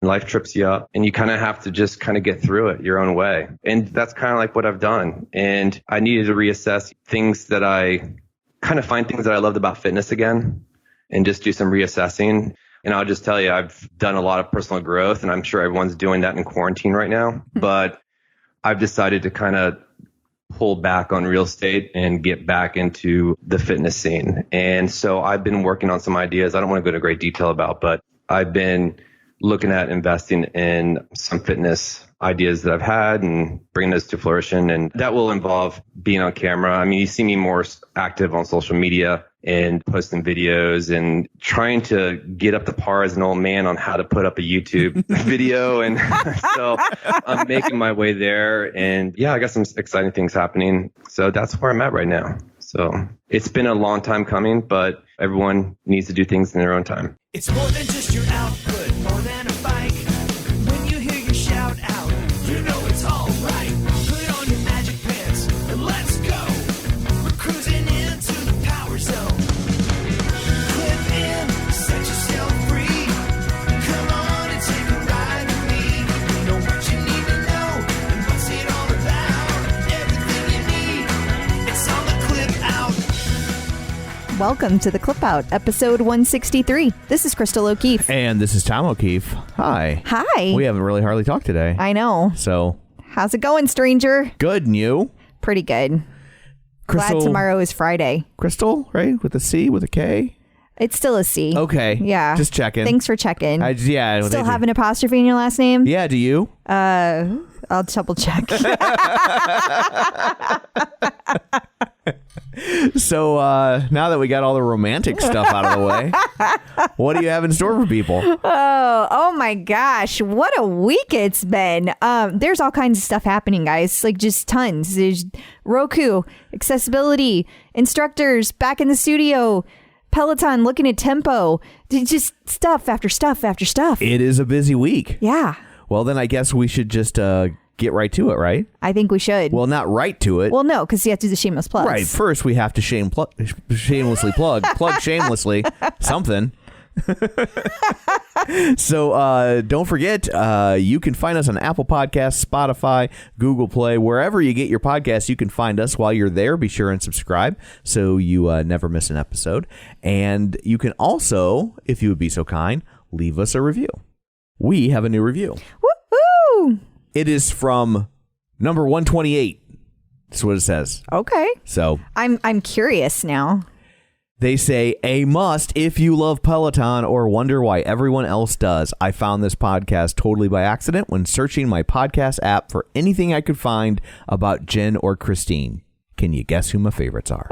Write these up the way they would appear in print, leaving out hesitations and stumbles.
life trips you up and you kind of have to just kind of get through it your own way. And that's kind of like what I've done. And I needed to reassess things that I kind of find things that I loved about fitness again and just do some reassessing. And I'll just tell you, I've done a lot of personal growth and I'm sure everyone's doing that in quarantine right now. But I've decided to kind of pull back on real estate and get back into the fitness scene. And so I've been working on some ideas I don't want to go into great detail about, but I've been looking at investing in some fitness ideas that I've had and bringing those to fruition. And that will involve being on camera. I mean, you see me more active on social media and posting videos and trying to get up to par as an old man on how to put up a YouTube video. And so I'm making my way there. And yeah, I got some exciting things happening. So that's where I'm at right now. So it's been a long time coming, but everyone needs to do things in their own time. It's more than just your output, more than a bike. When you hear your shout out, you know it's all right. Put on your magic pants and let's go. We're cruising into the power zone. Clip in, set yourself free. Come on and take a ride with me. Know what you need to know and what's it all about. Everything you need, it's on the Clip Out. Welcome to the Clip Out, episode 163. This is Crystal O'Keefe. And this is Tom O'Keefe. Hi. Hi. We haven't really hardly talked today. I know. So. How's it going, stranger? Good, and you? Pretty good. Crystal, Glad tomorrow is Friday. Crystal, right? With a C, with a K? It's still a C. Okay. Yeah. Just checking. Thanks for checking. Yeah. Still have an apostrophe in your last name? Yeah, do you? I'll double check. So now that we got all the romantic stuff out of the way, what do you have in store for people? Oh my gosh. What a week it's been. There's all kinds of stuff happening, guys. Like just tons. There's Roku, accessibility, instructors back in the studio, Peloton looking at tempo. Just stuff after stuff after stuff. It is a busy week. Yeah. Well, then I guess we should just get right to it, right? I think we should. Well, not right to it. Well, no, because you have to do the shameless plugs. Right. First, we have to shamelessly plug shamelessly something. So don't forget, you can find us on Apple Podcasts, Spotify, Google Play, wherever you get your podcasts. You can find us. While you're there, be sure and subscribe so you never miss an episode. And you can also, if you would be so kind, leave us a review. We have a new review. Woo-hoo! It is from number 128. That's what it says. Okay. So I'm curious now. They say, a must if you love Peloton or wonder why everyone else does. I found this podcast totally by accident when searching my podcast app for anything I could find about Jen or Christine. Can you guess who my favorites are?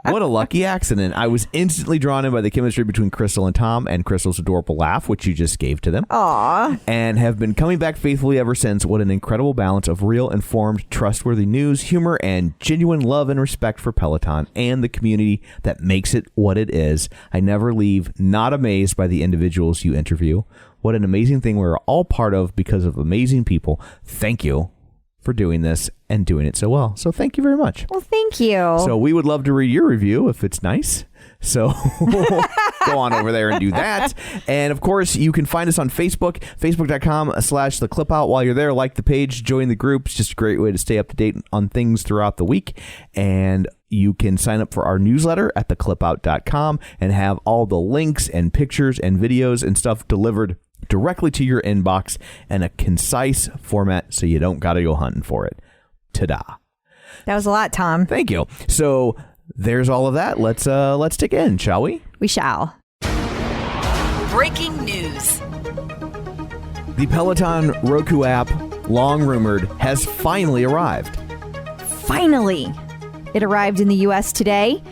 What a lucky accident. I was instantly drawn in by the chemistry between Crystal and Tom and Crystal's adorable laugh, which you just gave to them. Aww. And have been coming back faithfully ever since. What an incredible balance of real, informed, trustworthy news, humor, and genuine love and respect for Peloton and the community that makes it what it is. I never leave not amazed by the individuals you interview. What an amazing thing we're all part of because of amazing people. Thank you for doing this and doing it so well. So thank you very much. Well, thank you. So we would love to read your review if it's nice. So go on over there and do that. And of course, you can find us on Facebook, facebook.com/theclipout. While you're there, like the page, join the group. It's just a great way to stay up to date on things throughout the week. And you can sign up for our newsletter at theclipout.com and have all the links and pictures and videos and stuff delivered directly to your inbox in a concise format so you don't got to go hunting for it. Ta-da. That was a lot, Tom. Thank you. So there's all of that. Let's dig in, shall we? We shall. Breaking news. The Peloton Roku app, long rumored, has finally arrived. Finally. It arrived in the U.S. today,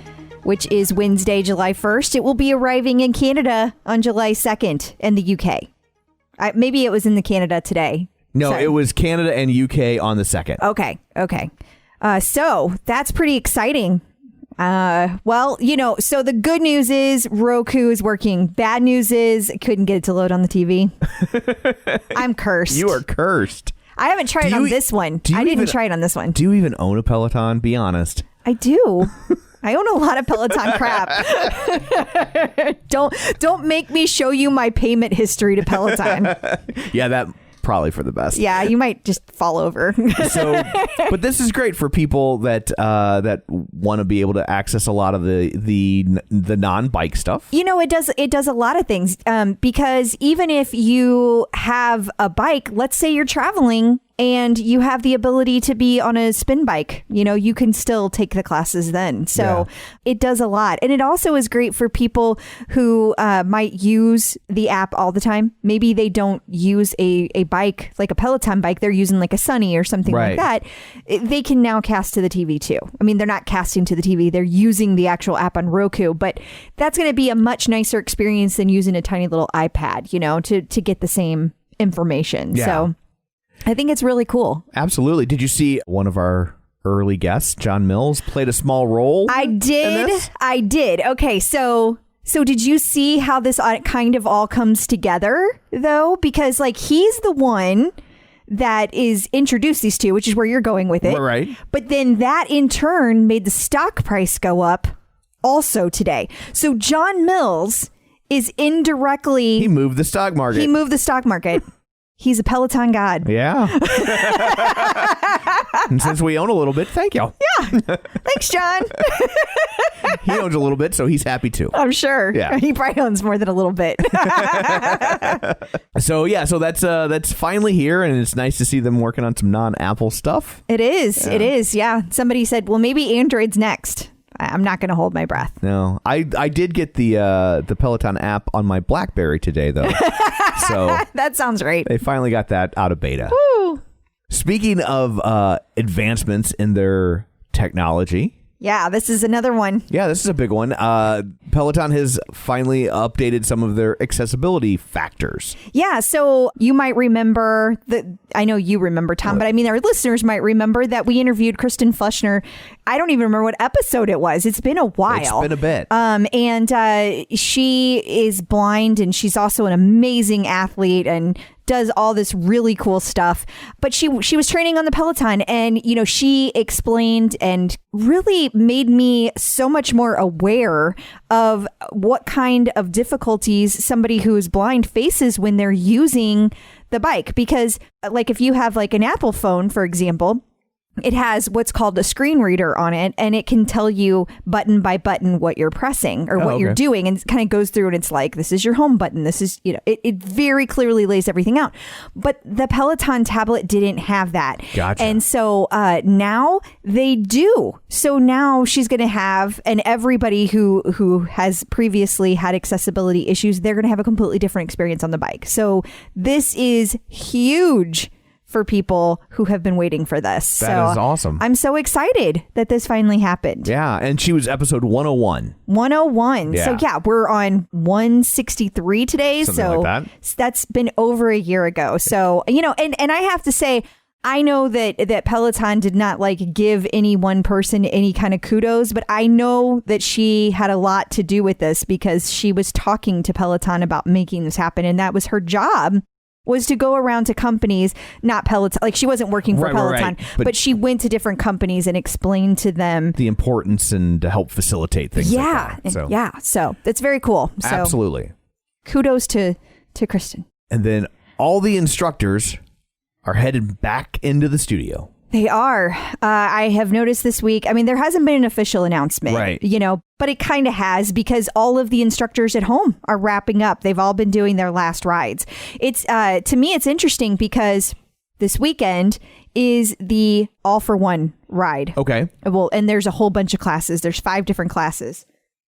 which is Wednesday, July 1st. It will be arriving in Canada on July 2nd and the UK. Maybe it was in the Canada today. No, Sorry. It was Canada and UK on the 2nd. Okay. So that's pretty exciting. Well, so the good news is Roku is working. Bad news is I couldn't get it to load on the TV. I'm cursed. You are cursed. I haven't tried it on this one. I didn't try it on this one. Do you even own a Peloton? Be honest. I do. I own a lot of Peloton crap. Don't make me show you my payment history to Peloton. Yeah, that probably for the best. Yeah, you might just fall over. So, but this is great for people that want to be able to access a lot of the non-bike stuff. You know, it does a lot of things because even if you have a bike, let's say you're traveling and you have the ability to be on a spin bike, you know, you can still take the classes then. So it does a lot. And it also is great for people who might use the app all the time. Maybe they don't use a bike, like a Peloton bike. They're using like a Sunny or something like that. They can now cast to the TV too. I mean, they're not casting to the TV. They're using the actual app on Roku. But that's going to be a much nicer experience than using a tiny little iPad, you know, to get the same information. Yeah. So I think it's really cool. Absolutely. Did you see one of our early guests, John Mills, played a small role? I did. Okay, so did you see how this kind of all comes together, though? Because, like, he's the one that is introduced these two, which is where you're going with it. Right. But then that, in turn, made the stock price go up also today. So John Mills is indirectly... He moved the stock market. He's a Peloton god. Yeah. And since we own a little bit, thank you. Yeah. Thanks, John. He owns a little bit, so he's happy too. I'm sure. Yeah. He probably owns more than a little bit. So that's finally here, and it's nice to see them working on some non-Apple stuff. It is. Yeah. It is. Yeah. Somebody said, well, maybe Android's next. I'm not going to hold my breath. No, I did get the Peloton app on my BlackBerry today, though. So that sounds great. They finally got that out of beta. Woo. Speaking of advancements in their technology. Yeah, this is another one. Yeah, this is a big one. Peloton has finally updated some of their accessibility factors. Yeah, so you might remember that. I know you remember, Tom, but I mean, our listeners might remember that we interviewed Kristen Fleschner. I don't even remember what episode it was. It's been a while. It's been a bit. And she is blind, and she's also an amazing athlete and does all this really cool stuff. But she was training on the Peloton, and, you know, she explained and really made me so much more aware of what kind of difficulties somebody who is blind faces when they're using the bike. Because, like, if you have like an Apple phone, for example, it has what's called a screen reader on it, and it can tell you button by button what you're pressing or what you're doing, and it kind of goes through, and it's like, this is your home button, this is, you know, it very clearly lays everything out. But the Peloton tablet didn't have that. Gotcha. And so now they do. So now she's going to have, and everybody who has previously had accessibility issues, they're going to have a completely different experience on the bike. So this is huge for people who have been waiting for this. That is awesome. I'm so excited that this finally happened. Yeah, and she was episode 101. 101. Yeah. So yeah, we're on 163 today. Something like that. That's been over a year ago. So, you know, and I have to say, I know that Peloton did not like give any one person any kind of kudos, but I know that she had a lot to do with this because she was talking to Peloton about making this happen, and that was her job. Was to go around to companies, not Peloton. Like, she wasn't working for Peloton, but she went to different companies and explained to them the importance and to help facilitate things. Yeah. Like that. So. So it's very cool. So absolutely. Kudos to Kristen. And then all the instructors are headed back into the studio. They are. I have noticed this week. I mean, there hasn't been an official announcement, right? You know, but it kind of has, because all of the instructors at home are wrapping up. They've all been doing their last rides. It's to me, it's interesting because this weekend is the All for One ride. Okay. Well, and there's a whole bunch of classes. There's 5 different classes.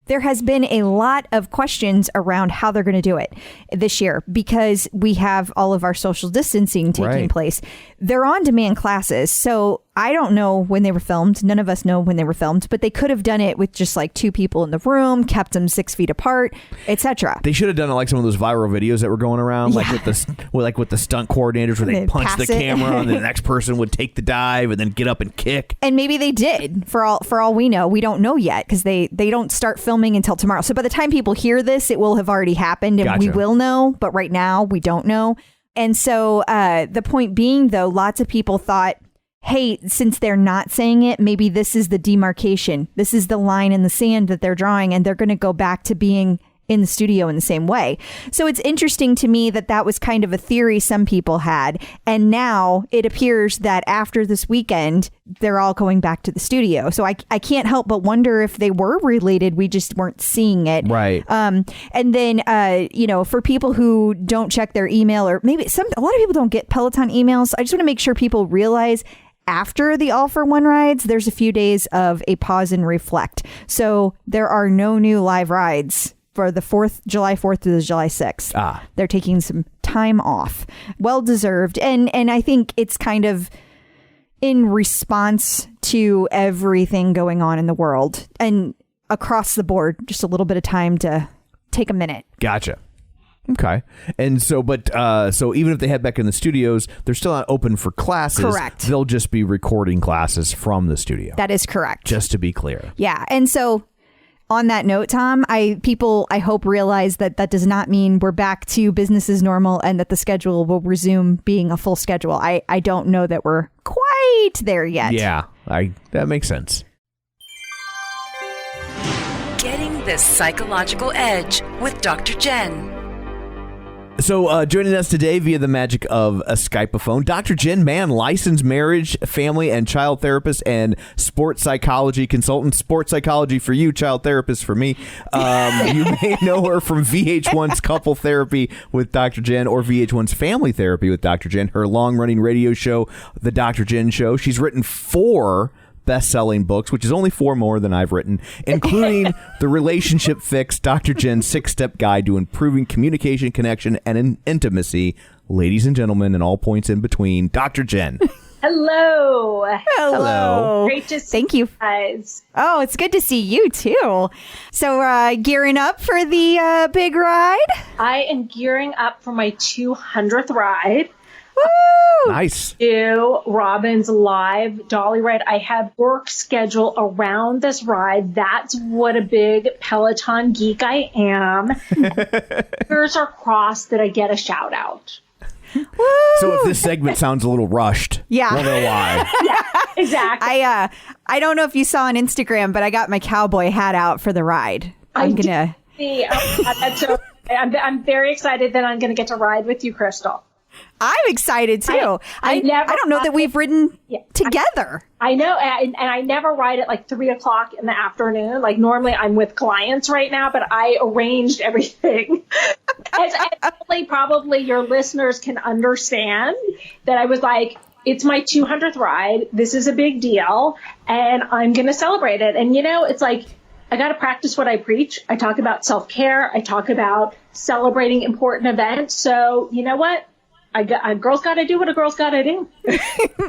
There has been a lot of questions around how they're going to do it this year because we have all of our social distancing taking place. They're on-demand classes, so I don't know when they were filmed. None of us know when they were filmed, but they could have done it with just like 2 people in the room, kept them 6 feet apart, etc. They should have done it like some of those viral videos that were going around, like with the stunt coordinators where they punch the camera and the next person would take the dive and then get up and kick. And maybe they did. For all we know, we don't know yet because they don't start filming until tomorrow. So by the time people hear this, it will have already happened, and we will know. But right now, we don't know. And so the point being, though, lots of people thought hey, since they're not saying it, maybe this is the demarcation. This is the line in the sand that they're drawing, and they're going to go back to being in the studio in the same way. So it's interesting to me that that was kind of a theory some people had. And now it appears that after this weekend, they're all going back to the studio. So I can't help but wonder if they were related. We just weren't seeing it. Right. And then, for people who don't check their email, or maybe a lot of people don't get Peloton emails. I just want to make sure people realize after the All for One rides, there's a few days of a pause and reflect. So there are no new live rides for the July 4th to the July 6th. They're taking some time off. Well deserved. And I think it's kind of in response to everything going on in the world and across the board, just a little bit of time to take a minute. Gotcha. Okay. And so, so even if they head back in the studios, they're still not open for classes. Correct. They'll just be recording classes from the studio. That is correct. Just to be clear. Yeah. And so on that note, Tom, I hope realize that does not mean we're back to business as normal and that the schedule will resume being a full schedule. I don't know that we're quite there yet. Yeah, that makes sense. Getting the psychological edge with Dr. Jen. So joining us today via the magic of a Skype-a-phone, Dr. Jen Mann, licensed marriage, family, and child therapist and sports psychology consultant. Sports psychology for you, child therapist for me. You may know her from VH1's Couple Therapy with Dr. Jen or VH1's Family Therapy with Dr. Jen, her long-running radio show, The Dr. Jen Show. She's written 4 best-selling books, which is only 4 more than I've written, including The Relationship Fix, Dr. Jen's 6-step guide to improving communication, connection, and intimacy. Ladies and gentlemen, and all points in between, Dr. Jen. Hello. Hello. Great to see Thank you guys. Oh, it's good to see you too. So gearing up for the big ride? I am gearing up for my 200th ride. Woo! Nice. Do Robin's live dolly ride. I have work schedule around this ride. That's what a big Peloton geek I am. Fingers are crossed that I get a shout out. Woo! So if this segment sounds a little rushed, Yeah. we'll know why. Yeah, exactly. I don't know if you saw on Instagram, but I got my cowboy hat out for the ride. I'm gonna see. I'm very excited that I'm gonna get to ride with you, Crystal. I'm excited too. I don't know that we've ridden together. I know, and I never ride at like 3:00 in the afternoon. Like normally I'm with clients right now, but I arranged everything. as probably your listeners can understand that I was like, it's my 200th ride. This is a big deal, and I'm going to celebrate it. And it's like, I got to practice what I preach. I talk about self-care. I talk about celebrating important events. So you know what? A girl's got to do what a girl's got to do.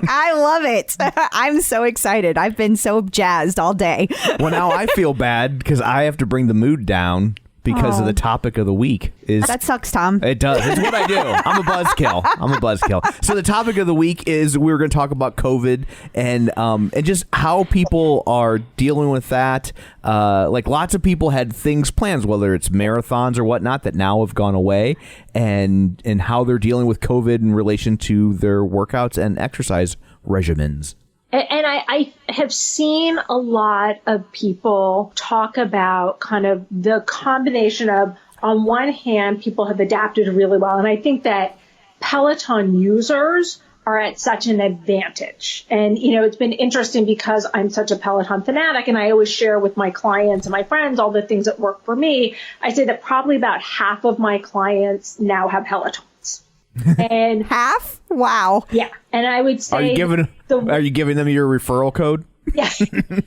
I love it. I'm so excited. I've been so jazzed all day. Well, now I feel bad because I have to bring the mood down because of the topic of the week. That sucks, Tom. It does. It's what I do. I'm a buzzkill. So the topic of the week is we're going to talk about COVID and just how people are dealing with that. Like lots of people had things planned, whether it's marathons or whatnot, that now have gone away, and how they're dealing with COVID in relation to their workouts and exercise regimens. And I have seen a lot of people talk about kind of the combination of, on one hand, people have adapted really well. And I think that Peloton users are at such an advantage. And, it's been interesting because I'm such a Peloton fanatic and I always share with my clients and my friends all the things that work for me. I say that probably about half of my clients now have Pelotons. And half? Wow. Yeah. And I would say, are you giving them your referral code? Yeah.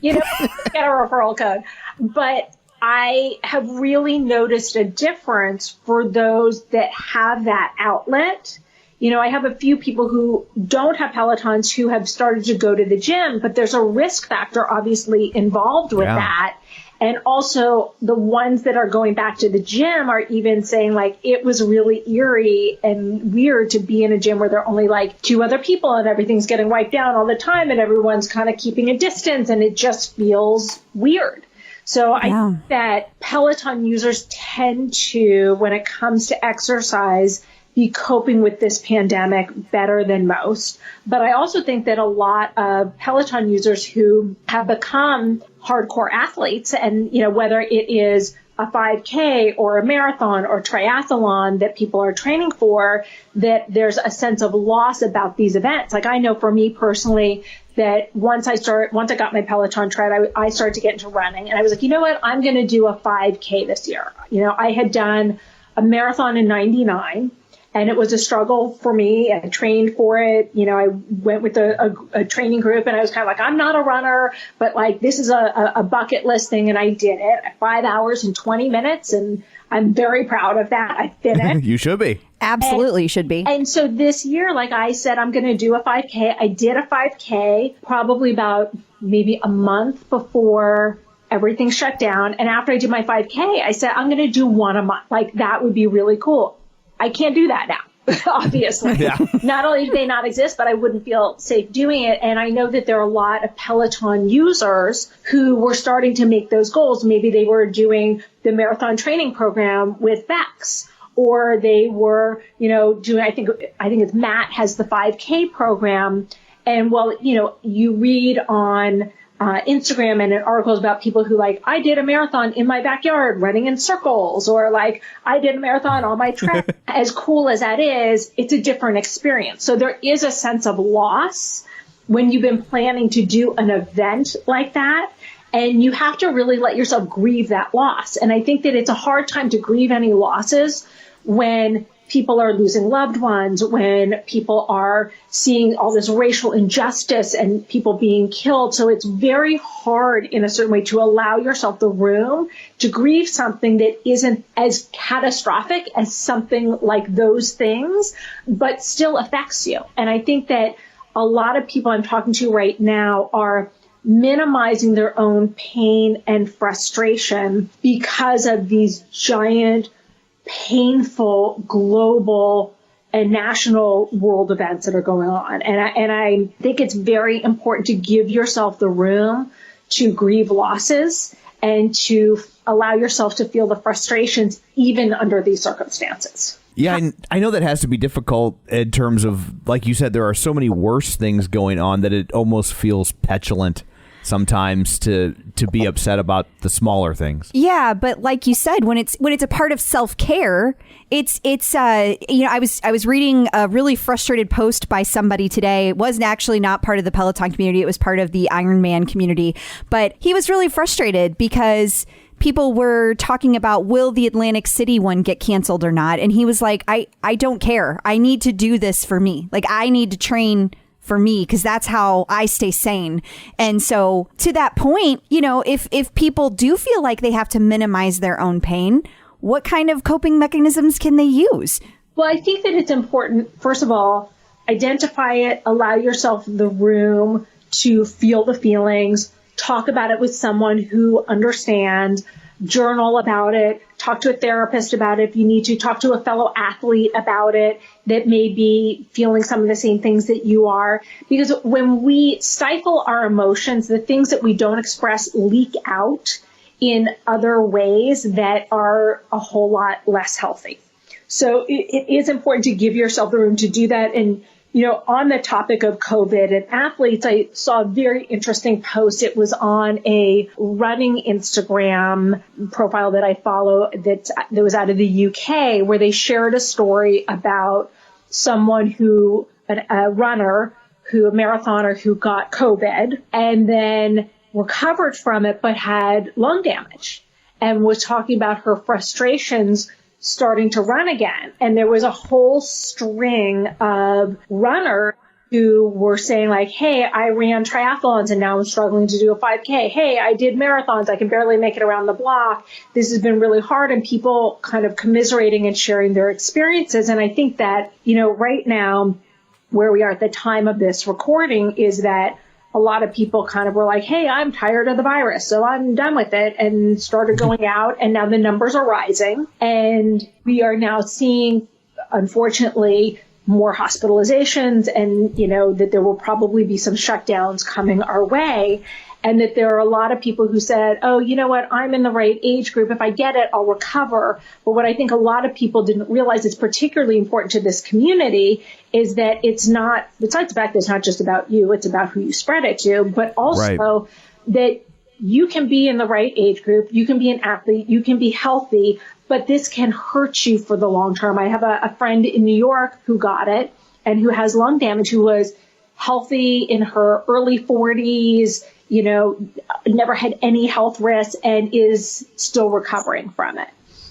Get a referral code. But I have really noticed a difference for those that have that outlet. I have a few people who don't have Pelotons who have started to go to the gym, but there's a risk factor obviously involved with that. And also the ones that are going back to the gym are even saying like, it was really eerie and weird to be in a gym where there are only like 2 other people and everything's getting wiped down all the time and everyone's kind of keeping a distance and it just feels weird. So I think that Peloton users tend to, when it comes to exercise, be coping with this pandemic better than most. But I also think that a lot of Peloton users who have become hardcore athletes, and, whether it is a 5K or a marathon or triathlon that people are training for, that there's a sense of loss about these events. Like, I know for me personally that once I got my Peloton tread, I started to get into running, and I was like, you know what, I'm going to do a 5K this year. I had done a marathon in 99. And it was a struggle for me. I trained for it. I went with a training group, and I was kind of like, I'm not a runner, but like, this is a bucket list thing. And I did it at 5 hours and 20 minutes. And I'm very proud of that. I finished. You should be. Absolutely, you should be. And so this year, like I said, I'm going to do a 5K. I did a 5K probably about maybe a month before everything shut down. And after I did my 5K, I said, I'm going to do one a month. Like, that would be really cool. I can't do that now, obviously. Yeah. Not only do they not exist, but I wouldn't feel safe doing it. And I know that there are a lot of Peloton users who were starting to make those goals. Maybe they were doing the marathon training program with Bex, or they were, doing, I think it's Matt has the 5K program. And you read on Instagram and in articles about people who I did a marathon in my backyard running in circles, or I did a marathon on my track. As cool as that is, it's a different experience. So there is a sense of loss when you've been planning to do an event like that. And you have to really let yourself grieve that loss. And I think that it's a hard time to grieve any losses when people are losing loved ones, when people are seeing all this racial injustice and people being killed. So it's very hard in a certain way to allow yourself the room to grieve something that isn't as catastrophic as something like those things, but still affects you. And I think that a lot of people I'm talking to right now are minimizing their own pain and frustration because of these giant, painful global and national world events that are going on. And I think it's very important to give yourself the room to grieve losses and to allow yourself to feel the frustrations even under these circumstances. Yeah, I know that has to be difficult in terms of, like you said, there are so many worse things going on that it almost feels petulant sometimes to be upset about the smaller things. Yeah, but like you said, when it's a part of self-care, it's I was reading a really frustrated post by somebody today. It wasn't actually not part of the Peloton community. It was part of the Ironman community, but he was really frustrated because people were talking about, will the Atlantic City one get canceled or not? And he was like, I don't care. I need to do this for me. Like, I need to train for me, because that's how I stay sane. And so to that point, if people do feel like they have to minimize their own pain, what kind of coping mechanisms can they use? Well, I think that it's important, first of all, identify it, allow yourself the room to feel the feelings, talk about it with someone who understands, journal about it, talk to a therapist about it if you need to, talk to a fellow athlete about it that may be feeling some of the same things that you are. Because when we stifle our emotions, the things that we don't express leak out in other ways that are a whole lot less healthy. So it is important to give yourself the room to do that. And on the topic of COVID and athletes, I saw a very interesting post. It was on a running Instagram profile that I follow that was out of the UK, where they shared a story about someone a marathoner who got COVID and then recovered from it, but had lung damage, and was talking about her frustrations starting to run again. And there was a whole string of runners who were saying hey, I ran triathlons and now I'm struggling to do a 5K. Hey, I did marathons. I can barely make it around the block. This has been really hard. And people kind of commiserating and sharing their experiences. And I think that, right now, where we are at the time of this recording, is that a lot of people kind of were like, hey, I'm tired of the virus, so I'm done with it, and started going out. And now the numbers are rising. And we are now seeing, unfortunately, more hospitalizations, and, that there will probably be some shutdowns coming our way. and that there are a lot of people who said, oh, you know what, I'm in the right age group. If I get it, I'll recover. But what I think a lot of people didn't realize is particularly important to this community is that it's not, besides the fact that it's not just about you, it's about who you spread it to, but also that you can be in the right age group, you can be an athlete, you can be healthy, but this can hurt you for the long term. I have a friend in New York who got it and who has lung damage, who was healthy in her early 40s, you know, never had any health risks and is still recovering from it.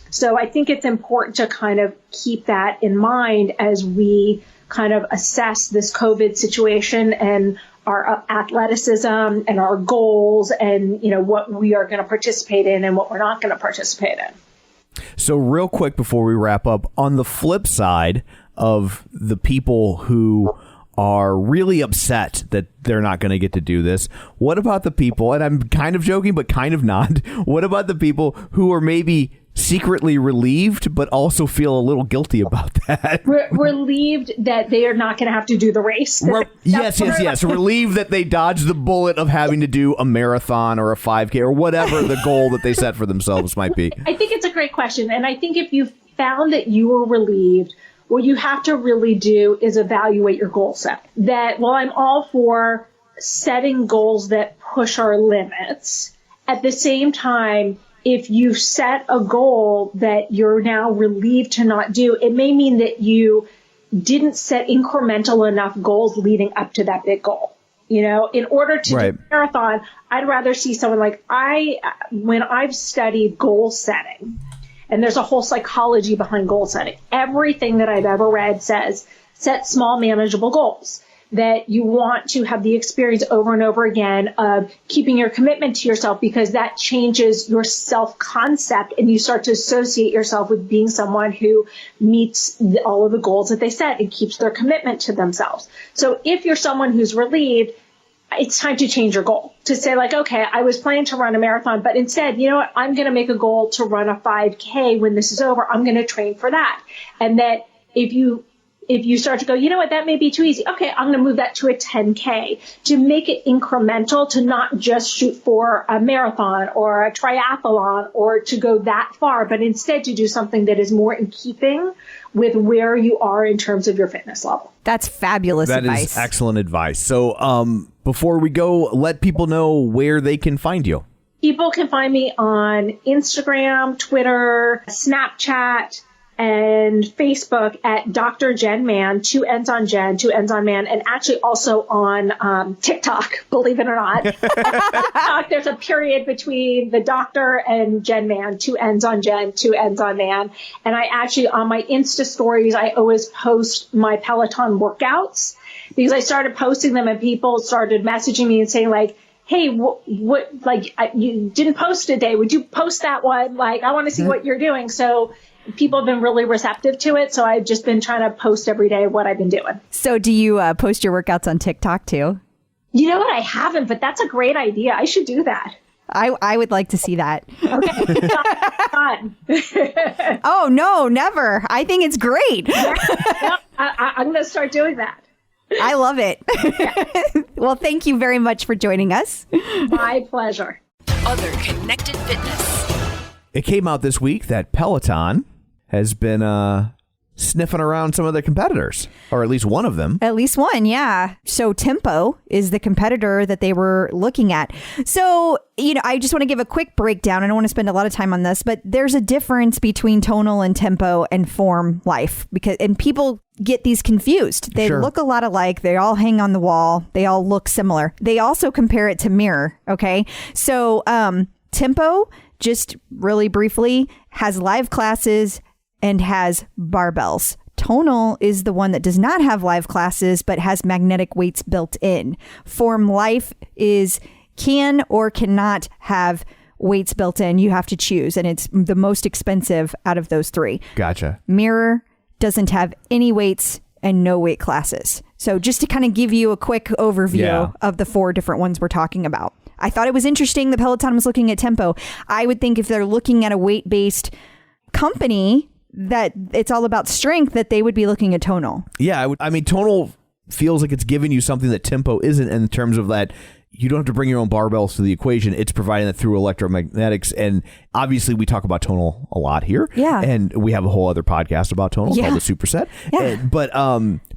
So I think it's important to kind of keep that in mind as we kind of assess this COVID situation and our athleticism and our goals and, you know, what we are going to participate in and what we're not going to participate in. So real quick before we wrap up, on the flip side of the people who are really upset that they're not going to get to do this, what about the people, and I'm kind of joking but kind of not, what about the people who are maybe secretly relieved but also feel a little guilty about that? Relieved that they are not going to have to do the race. Yes. Relieved that they dodged the bullet of having to do a marathon or a 5K or whatever the goal that they set for themselves might be. I think it's a great question. And I think if you found that you were relieved, what you have to really do is evaluate your goal set. That while I'm all for setting goals that push our limits, at the same time, if you set a goal that you're now relieved to not do, it may mean that you didn't set incremental enough goals leading up to that big goal. You know, in order to do a marathon, I'd rather see someone like when I've studied goal setting, and there's a whole psychology behind goal setting. Everything that I've ever read says set small, manageable goals. That you want to have the experience over and over again of keeping your commitment to yourself, because that changes your self-concept and you start to associate yourself with being someone who meets all of the goals that they set and keeps their commitment to themselves. So if you're someone who's relieved, it's time to change your goal. To say like, okay, I was planning to run a marathon, but instead, you know what, I'm going to make a goal to run a 5K when this is over. I'm going to train for that. And that if you start to go, you know what, that may be too easy. Okay, I'm going to move that to a 10K, to make it incremental, to not just shoot for a marathon or a triathlon or to go that far, but instead to do something that is more in keeping with where you are in terms of your fitness level. That's fabulous advice. That is excellent advice. So before we go, let people know where they can find you. People can find me on Instagram, Twitter, Snapchat, and Facebook at Dr. Jen Man, 2 N's on Jen, 2 N's on Man, and actually also on TikTok, believe it or not. TikTok, there's a period between the doctor and Jen Man, 2 N's on Jen, 2 N's on Man. And I actually, on my Insta stories, I always post my Peloton workouts because I started posting them and people started messaging me and saying like, hey, you didn't post today. Would you post that one? Like, I want to see what you're doing. So people have been really receptive to it. So I've just been trying to post every day what I've been doing. So do you post your workouts on TikTok too? You know what? I haven't, but that's a great idea. I should do that. I would like to see that. Okay. Fun. Oh, no, never. I think it's great. Yeah, I'm going to start doing that. I love it. Yeah. Well, thank you very much for joining us. My pleasure. Other connected fitness. It came out this week that Peloton has been sniffing around some of their competitors, or at least one of them. At least one, yeah. So Tempo is the competitor that they were looking at. So, I just want to give a quick breakdown. I don't want to spend a lot of time on this, but there's a difference between Tonal and Tempo and Form Life, and people get these confused. They look a lot alike. They all hang on the wall. They all look similar. They also compare it to Mirror. Okay. So Tempo, just really briefly, has live classes and has barbells. Tonal is the one that does not have live classes but has magnetic weights built in. Form Life can or cannot have weights built in. You have to choose, and it's the most expensive out of those three. Gotcha. Mirror doesn't have any weights and no weight classes. So just to kind of give you a quick overview of the 4 different ones we're talking about. I thought it was interesting that Peloton was looking at Tempo. I would think if they're looking at a weight-based company that it's all about strength, that they would be looking at Tonal. Yeah, I mean, Tonal feels like it's giving you something that Tempo isn't in terms of that you don't have to bring your own barbells to the equation. It's providing that through electromagnetics. And obviously we talk about tonal a lot here. Yeah. And we have a whole other podcast about tonal called the Superset. Yeah.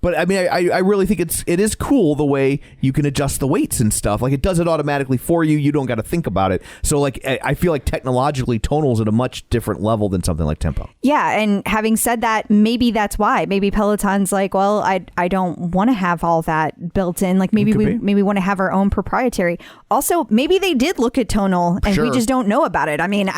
But I mean, I really think it is cool the way you can adjust the weights and stuff. Like, it does it automatically for you. You don't got to think about it. So like, I feel like technologically tonal's at a much different level than something like tempo. Yeah. And having said that, maybe that's why. Maybe Peloton's like, well, I don't want to have all that built in. Like, maybe we want to have our own proprietary. Also, maybe they did look at tonal and we just don't know about it. I mean,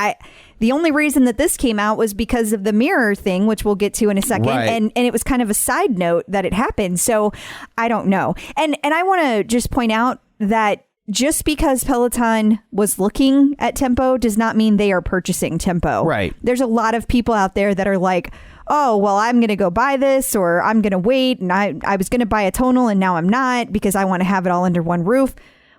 the only reason that this came out was because of the mirror thing, which we'll get to in a second. Right. And it was kind of a side note that it happened. So I don't know. And I want to just point out that just because Peloton was looking at tempo does not mean they are purchasing tempo. Right. There's a lot of people out there that are like, oh, well, I'm going to go buy this, or I'm going to wait. And I was going to buy a tonal and now I'm not because I want to have it all under one roof.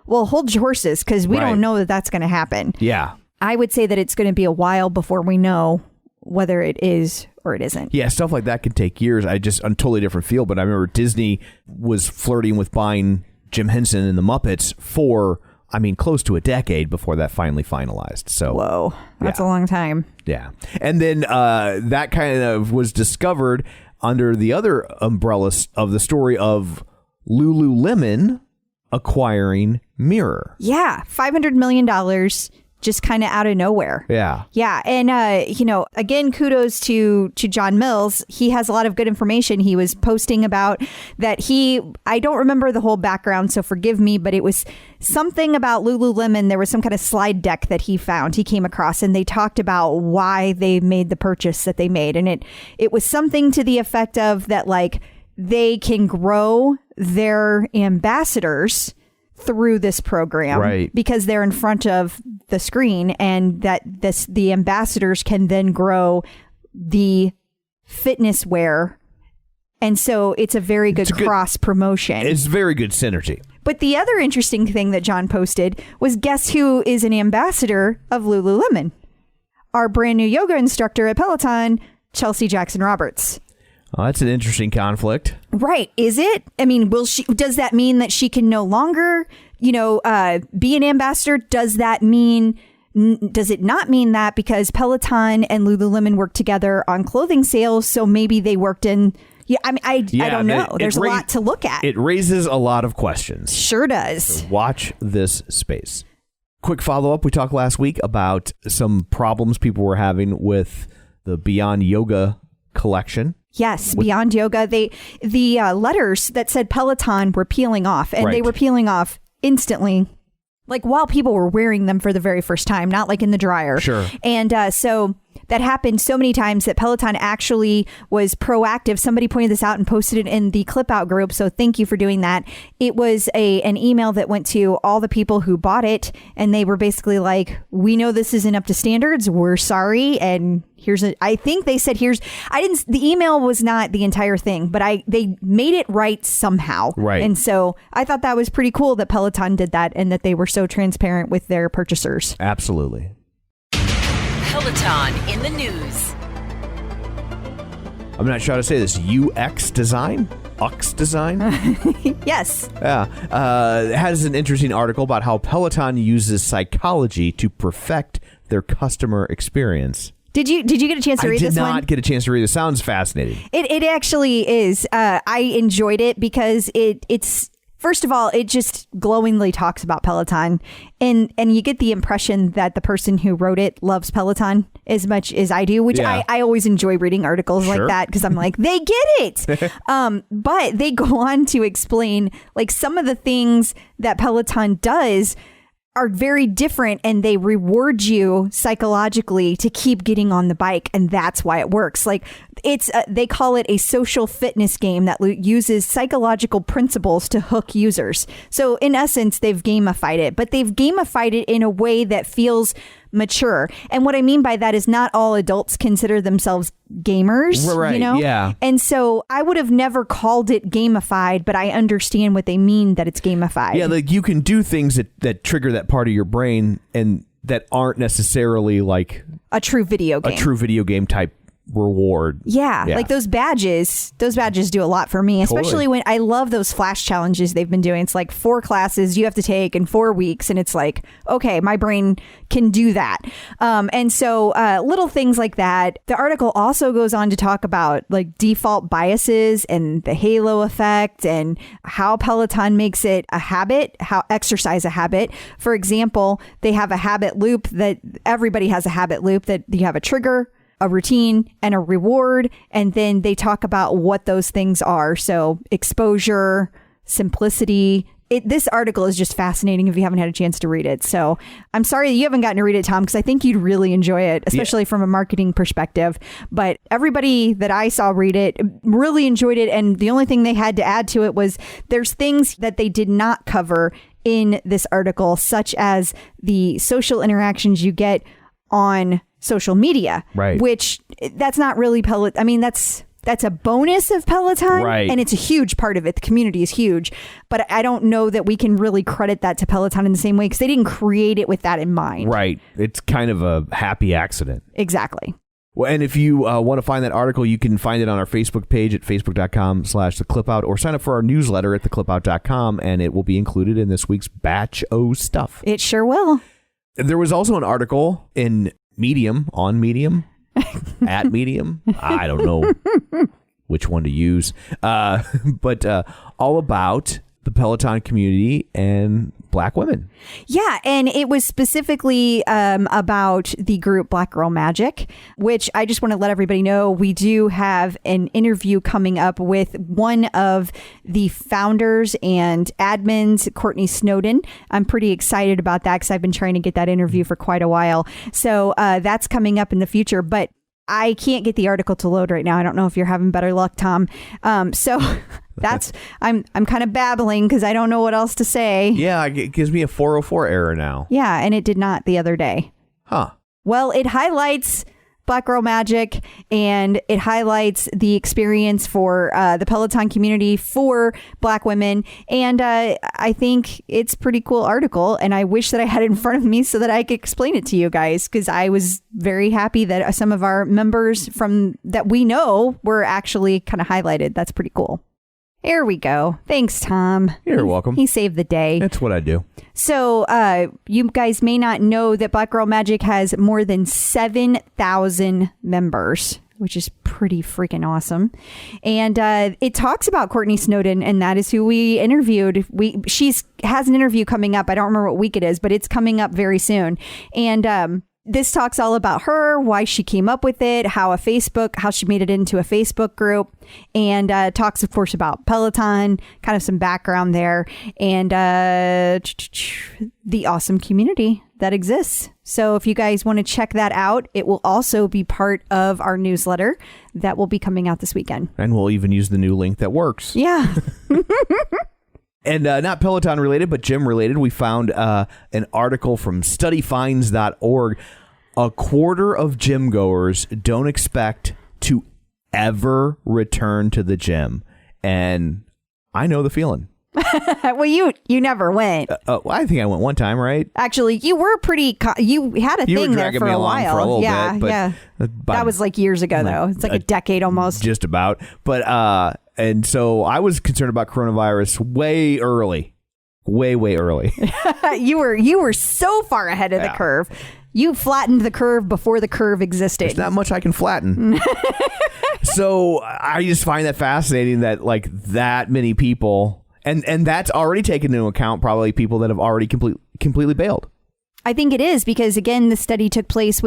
Well, hold your horses, because we don't know that that's going to happen. Yeah. I would say that it's going to be a while before we know whether it is or it isn't. Yeah, stuff like that can take years. On a totally different field, but I remember Disney was flirting with buying Jim Henson and the Muppets for, I mean, close to a decade before that finally finalized. So, whoa, that's a long time. Yeah. And then that kind of was discovered under the other umbrella of the story of Lululemon acquiring Mirror. Yeah, $500 million just kind of out of nowhere. Yeah. Yeah. And, again, kudos to John Mills. He has a lot of good information. He was posting about that I don't remember the whole background, so forgive me, but it was something about Lululemon. There was some kind of slide deck that he came across, and they talked about why they made the purchase that they made. And it was something to the effect of that, like, they can grow their ambassadors through this program, right? Because they're in front of the screen, and that the ambassadors can then grow the fitness wear. And so it's a very good cross promotion. It's very good synergy. But the other interesting thing that John posted was, guess who is an ambassador of Lululemon? Our brand new yoga instructor at Peloton, Chelsea Jackson Roberts. Oh, that's an interesting conflict. Right. Is it? I mean, does that mean that she can no longer, be an ambassador? Does it not mean that because Peloton and Lululemon work together on clothing sales? So maybe they worked in, I don't know. There's a lot to look at. It raises a lot of questions. Sure does. So watch this space. Quick follow-up. We talked last week about some problems people were having with the Beyond Yoga collection. Yes, Beyond Yoga. The letters that said Peloton were peeling off, and they were peeling off instantly, like while people were wearing them for the very first time, not like in the dryer. Sure. And so that happened so many times that Peloton actually was proactive. Somebody pointed this out and posted it in the Clip Out group, so thank you for doing that. It was an email that went to all the people who bought it, and they were basically like, we know this isn't up to standards. We're sorry. And I think they said the email was not the entire thing, but they made it right somehow. Right. And so I thought that was pretty cool that Peloton did that and that they were so transparent with their purchasers. Absolutely. Peloton in the news. I'm not sure how to say this. UX design? UX design? Yes. Yeah. It has an interesting article about how Peloton uses psychology to perfect their customer experience. Did you get a chance to read this one? I did not get a chance to read it. Sounds fascinating. It actually is. I enjoyed it because it's first of all, it just glowingly talks about Peloton, and you get the impression that the person who wrote it loves Peloton as much as I do, which I always enjoy reading articles like that because I'm like, they get it. But they go on to explain like some of the things that Peloton does are very different, and they reward you psychologically to keep getting on the bike, and that's why it works. Like they call it a social fitness game that uses psychological principles to hook users. So in essence, they've gamified it, but they've gamified it in a way that feels mature. And what I mean by that is not all adults consider themselves gamers, right, Yeah. And so I would have never called it gamified, but I understand what they mean that it's gamified. Yeah, like you can do things that trigger that part of your brain and that aren't necessarily like a true video game. A true video game type reward. Yeah, like those badges do a lot for me, especially when I love those flash challenges they've been doing. It's like 4 classes you have to take in 4 weeks, and it's like, okay, my brain can do that. And so little things like that. The article also goes on to talk about like default biases and the halo effect and how Peloton makes it a habit, how exercise a habit. For example, they have a habit loop that everybody has a habit loop that you have a trigger, a routine, and a reward. And then they talk about what those things are. So exposure, simplicity. This article is just fascinating if you haven't had a chance to read it. So I'm sorry that you haven't gotten to read it, Tom, because I think you'd really enjoy it, especially from a marketing perspective. But everybody that I saw read it really enjoyed it. And the only thing they had to add to it was there's things that they did not cover in this article, such as the social interactions you get on social media, right? Which that's not really Peloton. I mean, that's a bonus of Peloton, right? And it's a huge part of it. The community is huge, but I don't know that we can really credit that to Peloton in the same way because they didn't create it with that in mind. Right. It's kind of a happy accident. Exactly. Well, and if you want to find that article, you can find it on our Facebook page at facebook.com/theclipout or sign up for our newsletter at theclipout.com, and it will be included in this week's batch of stuff. It sure will. There was also an article in Medium, on Medium, at Medium. I don't know which one to use, but all about the Peloton community and Black women. Yeah, and it was specifically about the group Black Girl Magic, which I just want to let everybody know we do have an interview coming up with one of the founders and admins, Courtney Snowden. I'm pretty excited about that because I've been trying to get that interview for quite a while. So that's coming up in the future, but I can't get the article to load right now. I don't know if you're having better luck, Tom. So that's I'm kind of babbling because I don't know what else to say. Yeah, it gives me a 404 error now. Yeah, and it did not the other day. Huh. Well, it highlights Black Girl Magic and it highlights the experience for the Peloton community for Black women. And I think it's a pretty cool article. And I wish that I had it in front of me so that I could explain it to you guys, because I was very happy that some of our members from that we know were actually kind of highlighted. That's pretty cool. Here we go. Thanks, Tom. You're welcome. He saved the day. That's what I do. So you guys may not know that Black Girl Magic has more than 7,000 members, which is pretty freaking awesome. And it talks about Courtney Snowden, and that is who we interviewed. She has an interview coming up. I don't remember what week it is, but it's coming up very soon. And this talks all about her, why she came up with it, how she made it into a Facebook group, and talks, of course, about Peloton, kind of some background there, and the awesome community that exists. So if you guys want to check that out, it will also be part of our newsletter that will be coming out this weekend. And we'll even use the new link that works. Yeah. And not Peloton related, but gym related, we found an article from studyfinds.org. A quarter of gym goers don't expect to ever return to the gym. And I know the feeling. Well, you never went. I think I went one time, right? Actually, you were you had a thing there for a while. For a little yeah, bit, but yeah. That was like years ago, though. It's like a decade almost. Just about. But and so I was concerned about coronavirus way early. Way early. You were so far ahead of the curve. You flattened the curve before the curve existed. There's not much I can flatten. So I just find that fascinating that like that many people, and that's already taken into account probably people that have already completely bailed. I think it is because, again, the study took place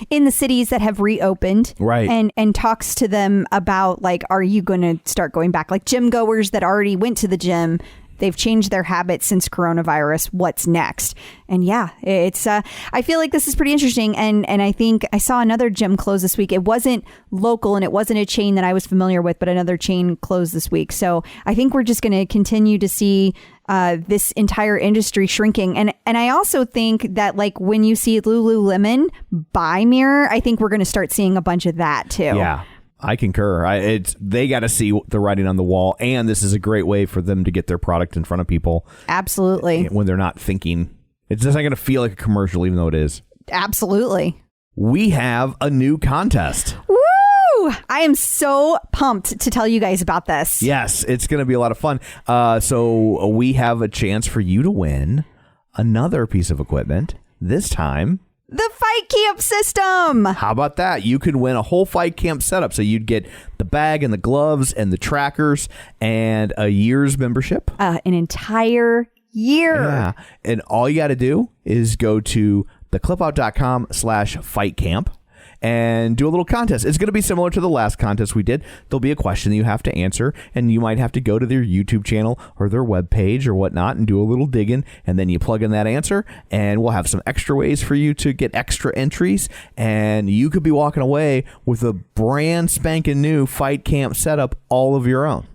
in the cities that have reopened, right? And talks to them about, like, are you going to start going back? Like gym goers that already went to the gym, they've changed their habits since coronavirus. What's next? And yeah, it's I feel like this is pretty interesting. And I think I saw another gym close this week. It wasn't local and it wasn't a chain that I was familiar with, but another chain closed this week. So I think we're just going to continue to see this entire industry shrinking. And I also think that, like, when you see Lululemon buy Mirror, I think we're going to start seeing a bunch of that too. Yeah. I concur. They got to see the writing on the wall, and this is a great way for them to get their product in front of people. Absolutely. When they're not thinking. It's just not going to feel like a commercial, even though it is. Absolutely. We have a new contest. Woo! Woo! I am so pumped to tell you guys about this. Yes, it's going to be a lot of fun. So we have a chance for you to win another piece of equipment. This time, The Fight Camp system. how about that? You could win a whole Fight Camp setup. So you'd get the bag and the gloves and the trackers and a year's membership. An entire year. Yeah. And all you got to do is go to theclipout.com/fightcamp and do a little contest. It's going to be similar to the last contest we did. There'll be a question that you have to answer, and you might have to go to their YouTube channel or their webpage or whatnot and do a little digging, and then you plug in that answer, and we'll have some extra ways for you to get extra entries, and you could be walking away with a brand spanking new Fight Camp setup all of your own.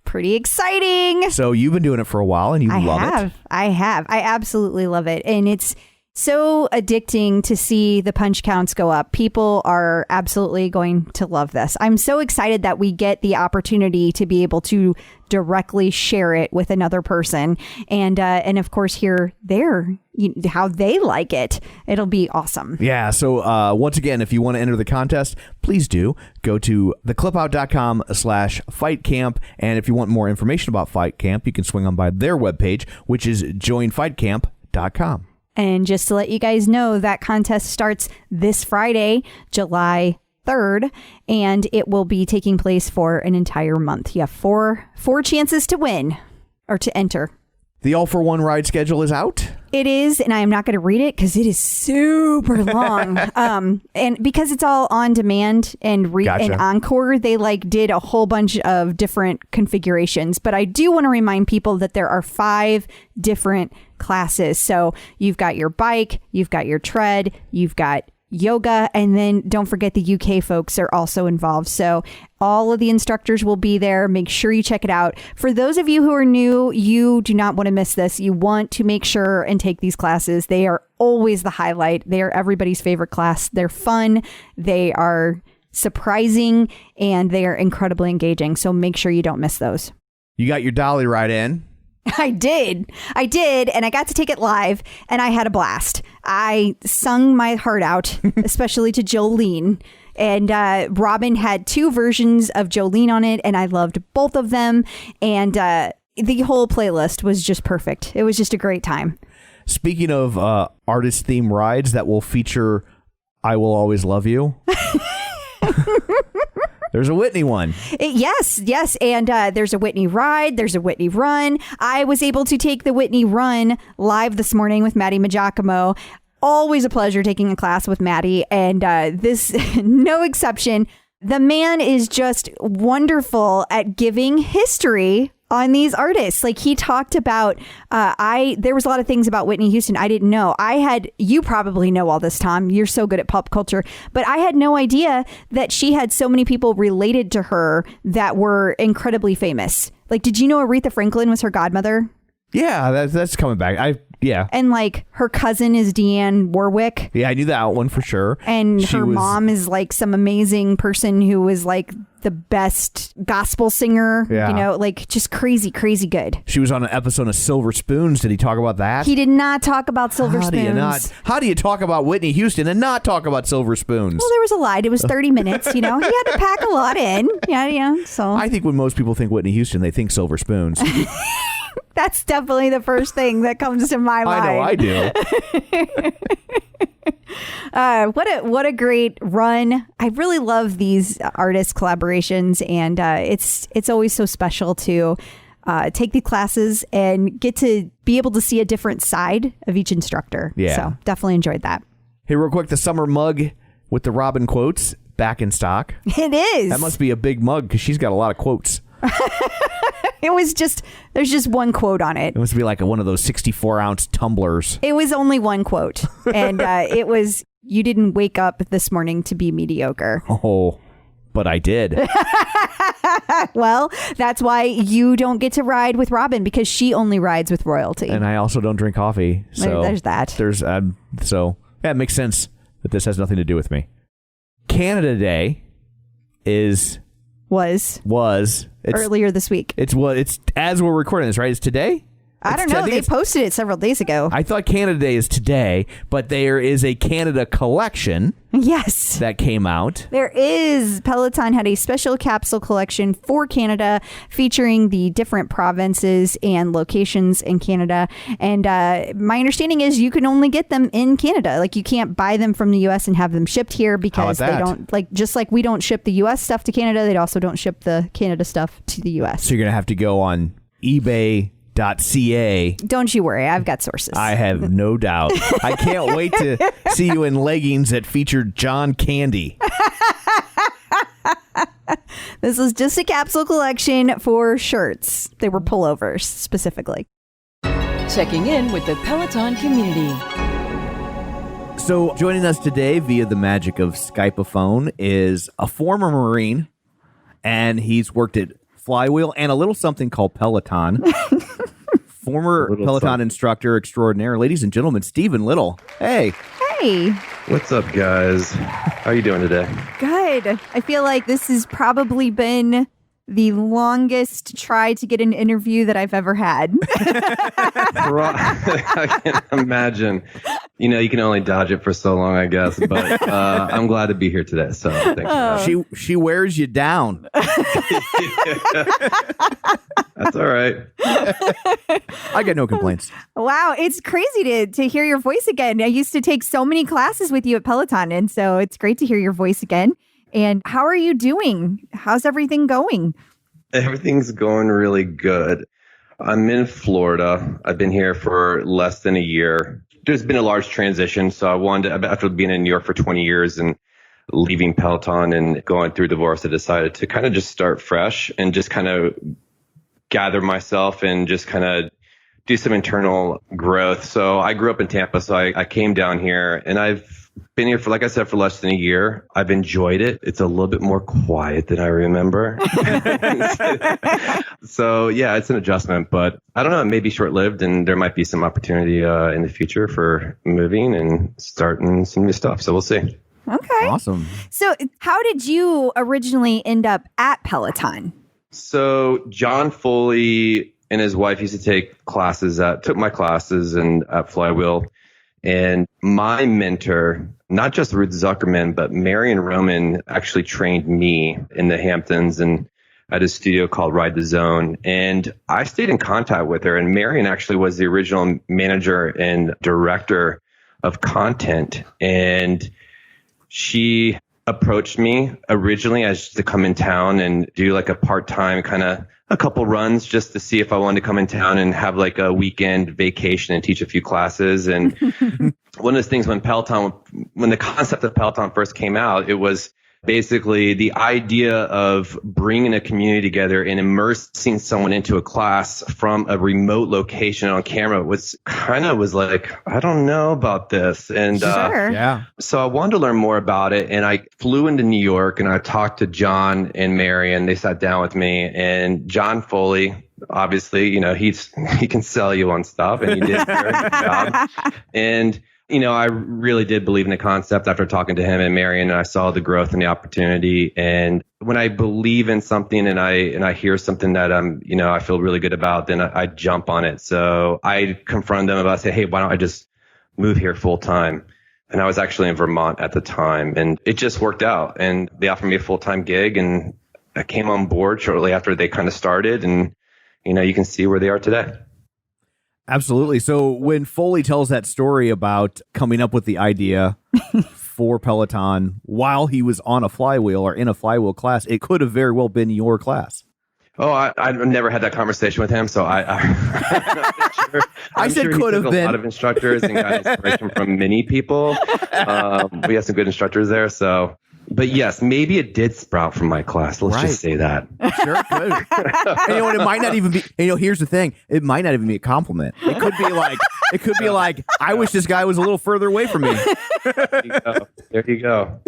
Pretty exciting. So you've been doing it for a while, and you love it. I have. I absolutely love it. And it's so addicting to see the punch counts go up. People are absolutely going to love this. I'm so excited that we get the opportunity to be able to directly share it with another person, and of course hear how they like it. It'll be awesome. Yeah. So once again, if you want to enter the contest, please do go to theclipout.com/fightcamp. And if you want more information about Fight Camp, you can swing on by their webpage, which is joinfightcamp.com. And just to let you guys know, that contest starts this Friday, July 3rd, and it will be taking place for an entire month. You have four chances to win or to enter. The All for One ride schedule is out. It is, and I am not going to read it because it is super long. And because it's all on demand and Gotcha. and Encore, they did a whole bunch of different configurations. But I do want to remind people that there are 5 different classes. So you've got your bike, you've got your tread, you've got yoga, and then don't forget the UK folks are also involved. So all of the instructors will be there. Make sure you check it out. For those of you who are new, you do not want to miss this. You want to make sure and take these classes. They are always the highlight. They are everybody's favorite class. They're fun. They are surprising, and they are incredibly engaging. So make sure you don't miss those. You got your dolly ride in. I did. And I got to take it live, and I had a blast. I sung my heart out, especially to Jolene. And Robin had 2 versions of Jolene on it, and I loved both of them. And the whole playlist was just perfect. It was just a great time. Speaking of artist theme rides that will feature I Will Always Love You. There's a Whitney one. Yes. And there's a Whitney ride. There's a Whitney run. I was able to take the Whitney run live this morning with Maddie Majacomo. Always a pleasure taking a class with Maddie. And this, no exception. The man is just wonderful at giving history on these artists. He talked about, there was a lot of things about Whitney Houston I didn't know. You probably know all this, Tom. You're so good at pop culture, but I had no idea that she had so many people related to her that were incredibly famous. Did you know Aretha Franklin was her godmother? Yeah, that's coming back. Yeah. And her cousin is Deanne Warwick. Yeah, I knew that one for sure. And her mom is some amazing person who was the best gospel singer. Yeah. Just crazy good. She was on an episode of Silver Spoons. Did he talk about that? He did not talk about Silver Spoons. How do you talk about Whitney Houston and not talk about Silver Spoons? Well, there was a lie. It was 30 minutes. He had to pack a lot in. Yeah. So I think when most people think Whitney Houston, they think Silver Spoons. That's definitely the first thing that comes to my mind. I know, I do. What a great run. I really love these artist collaborations, and it's always so special to take the classes and get to be able to see a different side of each instructor. Yeah. So definitely enjoyed that. Hey, real quick, the summer mug with the Robin quotes back in stock. It is. That must be a big mug because she's got a lot of quotes. There's just one quote on it. It must be one of those 64-ounce tumblers. It was only one quote. And it was, you didn't wake up this morning to be mediocre. Oh, but I did. Well, that's why you don't get to ride with Robin, because she only rides with royalty. And I also don't drink coffee. So there's that. So it makes sense that this has nothing to do with me. Canada Day was earlier this week. It's as we're recording this, right? It's today? I don't know. They posted it several days ago. I thought Canada Day is today, but there is a Canada collection. Yes. That came out. There is. Peloton had a special capsule collection for Canada featuring the different provinces and locations in Canada. And my understanding is you can only get them in Canada. Like, you can't buy them from the U.S. and have them shipped here because they don't, like, just like we don't ship the U.S. stuff to Canada, they also don't ship the Canada stuff to the U.S. So you're going to have to go on eBay.ca. Don't you worry, I've got sources. I have no doubt. I can't wait to see you in leggings that feature John Candy. This was just a capsule collection for shirts. They were pullovers specifically. Checking in with the Peloton community. So joining us today via the magic of Skype-a-phone is a former Marine, and he's worked at Flywheel and a little something called Peloton. Former Peloton instructor extraordinaire. Ladies and gentlemen, Stephen Little. Hey. Hey. What's up, guys? How are you doing today? Good. I feel like this has probably been the longest try to get an interview that I've ever had. I can imagine. You know, you can only dodge it for so long, I guess. But I'm glad to be here today. So thanks. She wears you down. That's all right. I got no complaints. Wow, it's crazy to hear your voice again. I used to take so many classes with you at Peloton, and so it's great to hear your voice again. And how are you doing? How's everything going? Everything's going really good. I'm in Florida. I've been here for less than a year. There's been a large transition. So I wanted to, after being in New York for 20 years and leaving Peloton and going through divorce, I decided to kind of just start fresh and just kind of gather myself and just kind of do some internal growth. So I grew up in Tampa. So I came down here and I've been here for, like I said, for less than a year. I've enjoyed it. It's a little bit more quiet than I remember. So yeah, it's an adjustment, but I don't know, it may be short-lived and there might be some opportunity in the future for moving and starting some new stuff. So we'll see. Okay. Awesome. So how did you originally end up at Peloton? So John Foley and his wife used to took my classes and at Flywheel. And my mentor, not just Ruth Zuckerman, but Marion Roman actually trained me in the Hamptons and at a studio called Ride the Zone. And I stayed in contact with her. And Marion actually was the original manager and director of content. And she approached me originally as to come in town and do like a part-time kind of a couple runs just to see if I wanted to come in town and have like a weekend vacation and teach a few classes. And one of those things when the concept of Peloton first came out, it was basically the idea of bringing a community together and immersing someone into a class from a remote location on camera was like, I don't know about this. And Sure. So I wanted to learn more about it. And I flew into New York and I talked to John and Mary and they sat down with me. And John Foley, obviously, you know, he can sell you on stuff and he did a very good job. And you know, I really did believe in the concept after talking to him and Marion, and I saw the growth and the opportunity. And when I believe in something and I hear something that I feel really good about, then I jump on it. So I confront them about, say, hey, why don't I just move here full time? And I was actually in Vermont at the time, and it just worked out. And they offered me a full time gig, and I came on board shortly after they kind of started. And you know, you can see where they are today. Absolutely. So when Foley tells that story about coming up with the idea for Peloton while he was on a flywheel or in a flywheel class, it could have very well been your class. Oh, I've never had that conversation with him, so I'm not sure. I said he could have took been. A lot of instructors and got inspiration from many people. We have some good instructors there, so. But yes, maybe it did sprout from my class. Let's just say that. Sure, it could. And, and it might not even be. Here's the thing: it might not even be a compliment. It could be like, I wish this guy was a little further away from me. There you go.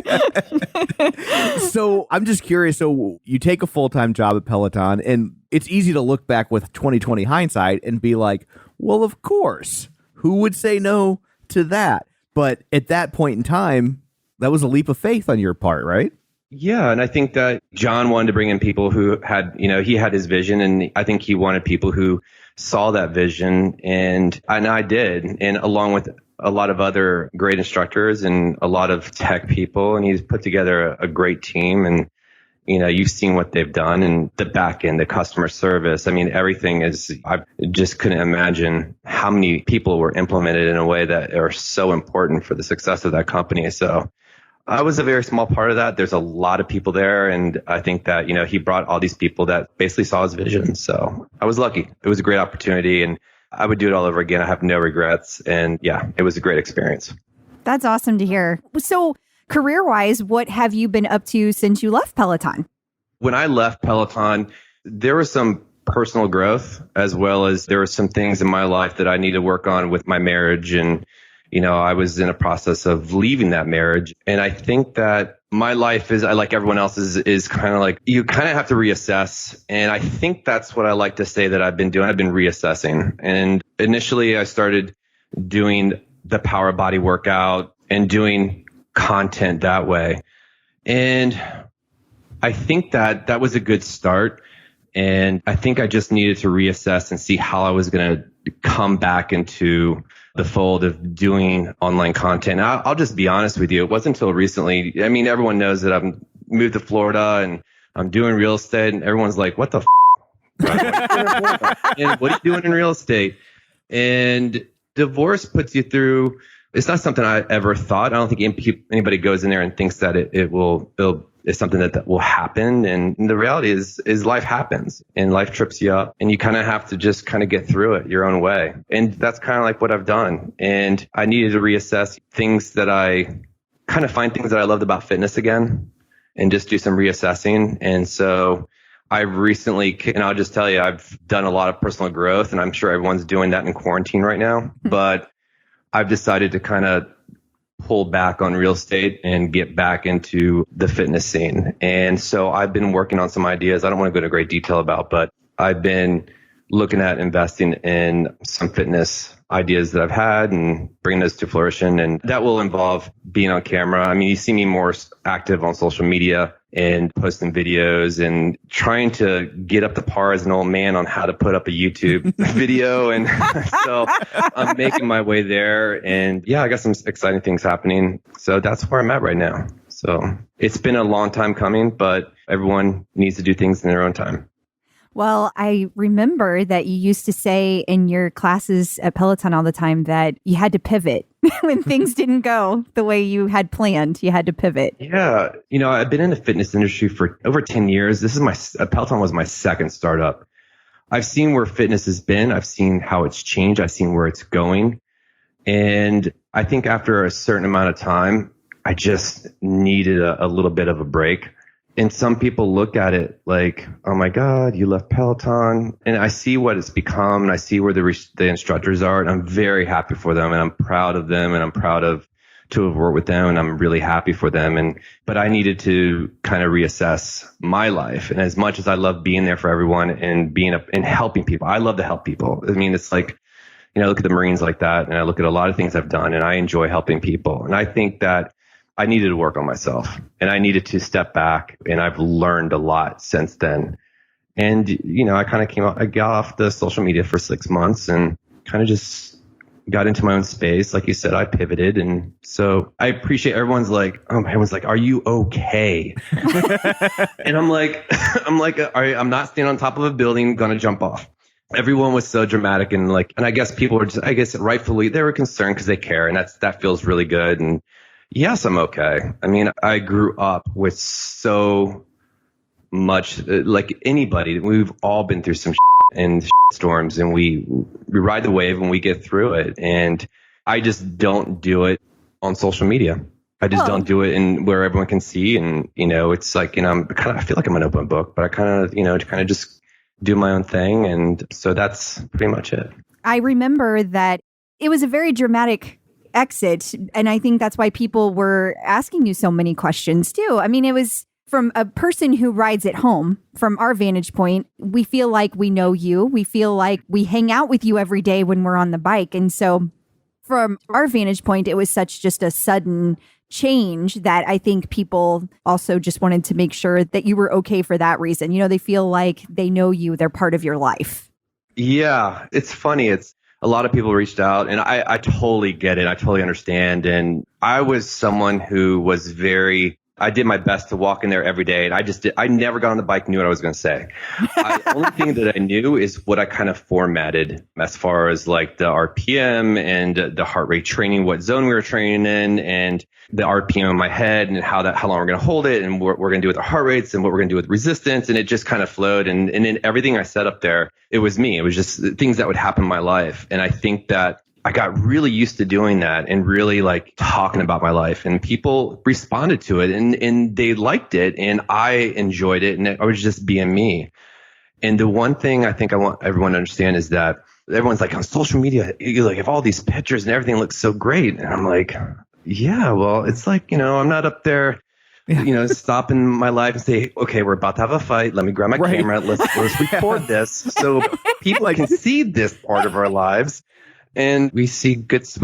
So I'm just curious. So you take a full-time job at Peloton, and it's easy to look back with 2020 hindsight and be like, well, of course, who would say no to that? But at that point in time, that was a leap of faith on your part, right? Yeah. And I think that John wanted to bring in people who had, he had his vision, and I think he wanted people who saw that vision, and I did. And along with a lot of other great instructors and a lot of tech people, and he's put together a great team. And you've seen what they've done, and the back end, the customer service. I mean, everything I just couldn't imagine how many people were implemented in a way that are so important for the success of that company. So I was a very small part of that. There's a lot of people there. And I think that, he brought all these people that basically saw his vision. So I was lucky. It was a great opportunity, and I would do it all over again. I have no regrets. And yeah, it was a great experience. That's awesome to hear. So career-wise, what have you been up to since you left Peloton? When I left Peloton, there was some personal growth, as well as there were some things in my life that I need to work on with my marriage. And, I was in a process of leaving that marriage. And I think that my life is, like everyone else's, is kind of like, you kind of have to reassess. And I think that's what I like to say that I've been doing. I've been reassessing. And initially I started doing the power body workout and doing content that way. And I think that was a good start. And I think I just needed to reassess and see how I was going to come back into the fold of doing online content. I'll just be honest with you. It wasn't until recently. I mean, everyone knows that I've moved to Florida and I'm doing real estate, and everyone's like, what the and what are you doing in real estate? And divorce puts you through, it's not something I ever thought. I don't think anybody goes in there and thinks that it's something that will happen. And the reality is life happens, and life trips you up, and you kind of have to just kind of get through it your own way. And that's kind of like what I've done. And I needed to reassess things that I kind of find things that I loved about fitness again, and just do some reassessing. And so I've recently, and I'll just tell you, I've done a lot of personal growth, and I'm sure everyone's doing that in quarantine right now, but I've decided to kind of pull back on real estate and get back into the fitness scene. And so I've been working on some ideas I don't want to go into great detail about, but I've been looking at investing in some fitness ideas that I've had and bringing those to fruition. And that will involve being on camera. I mean, you see me more active on social media and posting videos and trying to get up to par as an old man on how to put up a YouTube video. And so I'm making my way there. And yeah, I got some exciting things happening. So that's where I'm at right now. So it's been a long time coming, but everyone needs to do things in their own time. Well, I remember that you used to say in your classes at Peloton all the time that you had to pivot when things didn't go the way you had planned. You had to pivot. Yeah. I've been in the fitness industry for over 10 years. Peloton was my second startup. I've seen where fitness has been. I've seen how it's changed. I've seen where it's going. And I think after a certain amount of time, I just needed a little bit of a break. And some people look at it like, oh my God, you left Peloton. And I see what it's become, and I see where the instructors are, and I'm very happy for them, and I'm proud of them, and I'm proud to have worked with them, and I'm really happy for them. But I needed to kind of reassess my life. And as much as I love being there for everyone and and helping people, I love to help people. I mean, it's like, look at the Marines like that, and I look at a lot of things I've done, and I enjoy helping people. And I think that I needed to work on myself, and I needed to step back, and I've learned a lot since then. And, I kind of I got off the social media for 6 months and kind of just got into my own space. Like you said, I pivoted. And so I appreciate everyone's like, are you okay? And I'm like, all right, I'm not standing on top of a building, going to jump off. Everyone was so dramatic, and I guess people were rightfully, they were concerned because they care, and that feels really good. And yes, I'm okay. I mean, I grew up with so much, like anybody, we've all been through some and storms, and we ride the wave and we get through it. And I just don't do it on social media. I just don't do it in where everyone can see. And, it's like, I feel like I'm an open book, but I kind of just do my own thing. And so that's pretty much it. I remember that it was a very dramatic exit. And I think that's why people were asking you so many questions too. I mean, it was from a person who rides at home. From our vantage point, we feel like we know you. We feel like we hang out with you every day when we're on the bike. And so from our vantage point, it was such just a sudden change that I think people also just wanted to make sure that you were okay for that reason. You know, they feel like they know you, they're part of your life. Yeah, it's funny. It's a lot of people reached out, and I totally get it. I totally understand. And I was someone who was I did my best to walk in there every day. And I never got on the bike, knew what I was going to say. The only thing that I knew is what I kind of formatted as far as like the RPM and the heart rate training, what zone we were training in, and the RPM in my head, and how long we're going to hold it, and what we're going to do with the heart rates, and what we're going to do with resistance. And it just kind of flowed. And in everything I set up there, it was me. It was just things that would happen in my life. And I think that I got really used to doing that and really like talking about my life, and people responded to it, and they liked it, and I enjoyed it, and I was just being me. And the one thing I think I want everyone to understand is that everyone's like, on social media, you like have all these pictures and everything looks so great. And I'm like, yeah, well, it's like, I'm not up there, stopping my life and say, okay, we're about to have a fight. Let me grab my camera. Let's record this so people can see this part of our lives. And we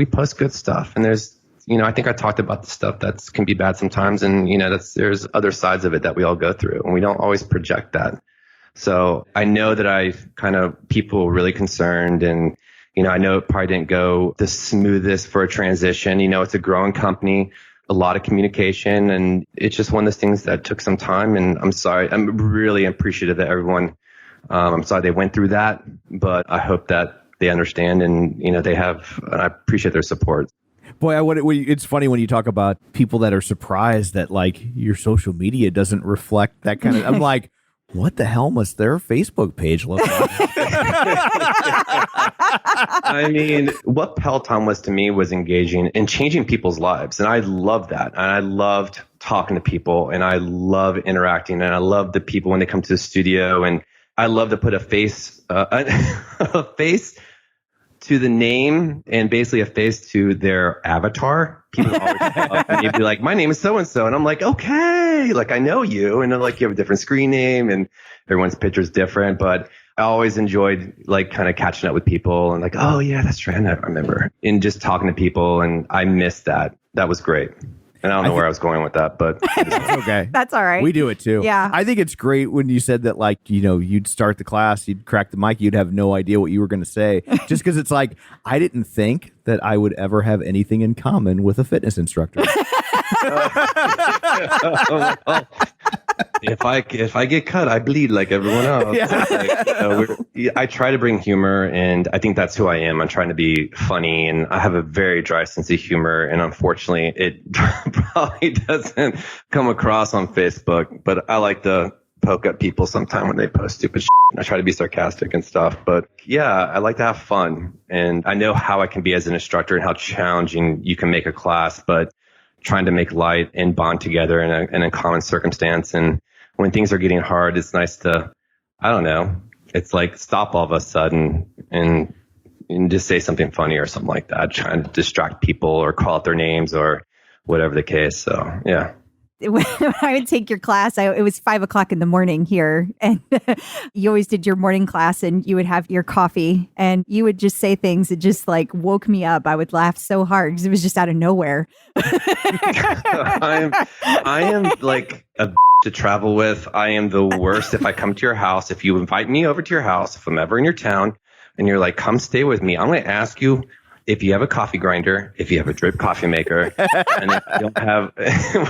post good stuff. And there's, I think I talked about the stuff that can be bad sometimes. And, there's other sides of it that we all go through, and we don't always project that. So I know that people were really concerned, and, I know it probably didn't go the smoothest for a transition. It's a growing company, a lot of communication, and it's just one of those things that took some time. And I'm sorry. I'm really appreciative that everyone, I'm sorry they went through that, but I hope that they understand, and I appreciate their support. Boy, it's funny when you talk about people that are surprised that like your social media doesn't reflect that kind of. I'm like, what the hell must their Facebook page look like? I mean, what Peloton was to me was engaging and changing people's lives, and I love that. And I loved talking to people, and I love interacting, and I love the people when they come to the studio, and I love to put a face to the name, and basically a face to their avatar. People always come up and they'd be like, my name is so-and-so. And I'm like, okay, like I know you. And they're like, you have a different screen name, and everyone's picture's different. But I always enjoyed like kind of catching up with people and like, oh yeah, that's true. I remember. And just talking to people, and I missed that. That was great. And I don't know where I was going with that, but okay. That's all right. We do it too. Yeah. I think it's great when you said that, like, you'd start the class, you'd crack the mic, you'd have no idea what you were going to say. Just because it's like, I didn't think that I would ever have anything in common with a fitness instructor. If I get cut, I bleed like everyone else. Yeah. I try to bring humor, and I think that's who I am. I'm trying to be funny, and I have a very dry sense of humor, and unfortunately, it probably doesn't come across on Facebook. But I like to poke at people sometime when they post stupid shit. I try to be sarcastic and stuff. But yeah, I like to have fun, and I know how I can be as an instructor and how challenging you can make a class, but trying to make light and bond together in a common circumstance. And when things are getting hard, it's nice to, I don't know, it's like stop all of a sudden and just say something funny or something like that, trying to distract people or call out their names or whatever the case. So, yeah. When I would take your class, it was 5:00 in the morning here, and you always did your morning class, and you would have your coffee, and you would just say things that just like woke me up. I would laugh so hard because it was just out of nowhere. I am like a to travel with. I am the worst. If I come to your house, if you invite me over to your house, if I'm ever in your town, and you're like, come stay with me, I'm going to ask you if you have a coffee grinder, if you have a drip coffee maker, and if you don't have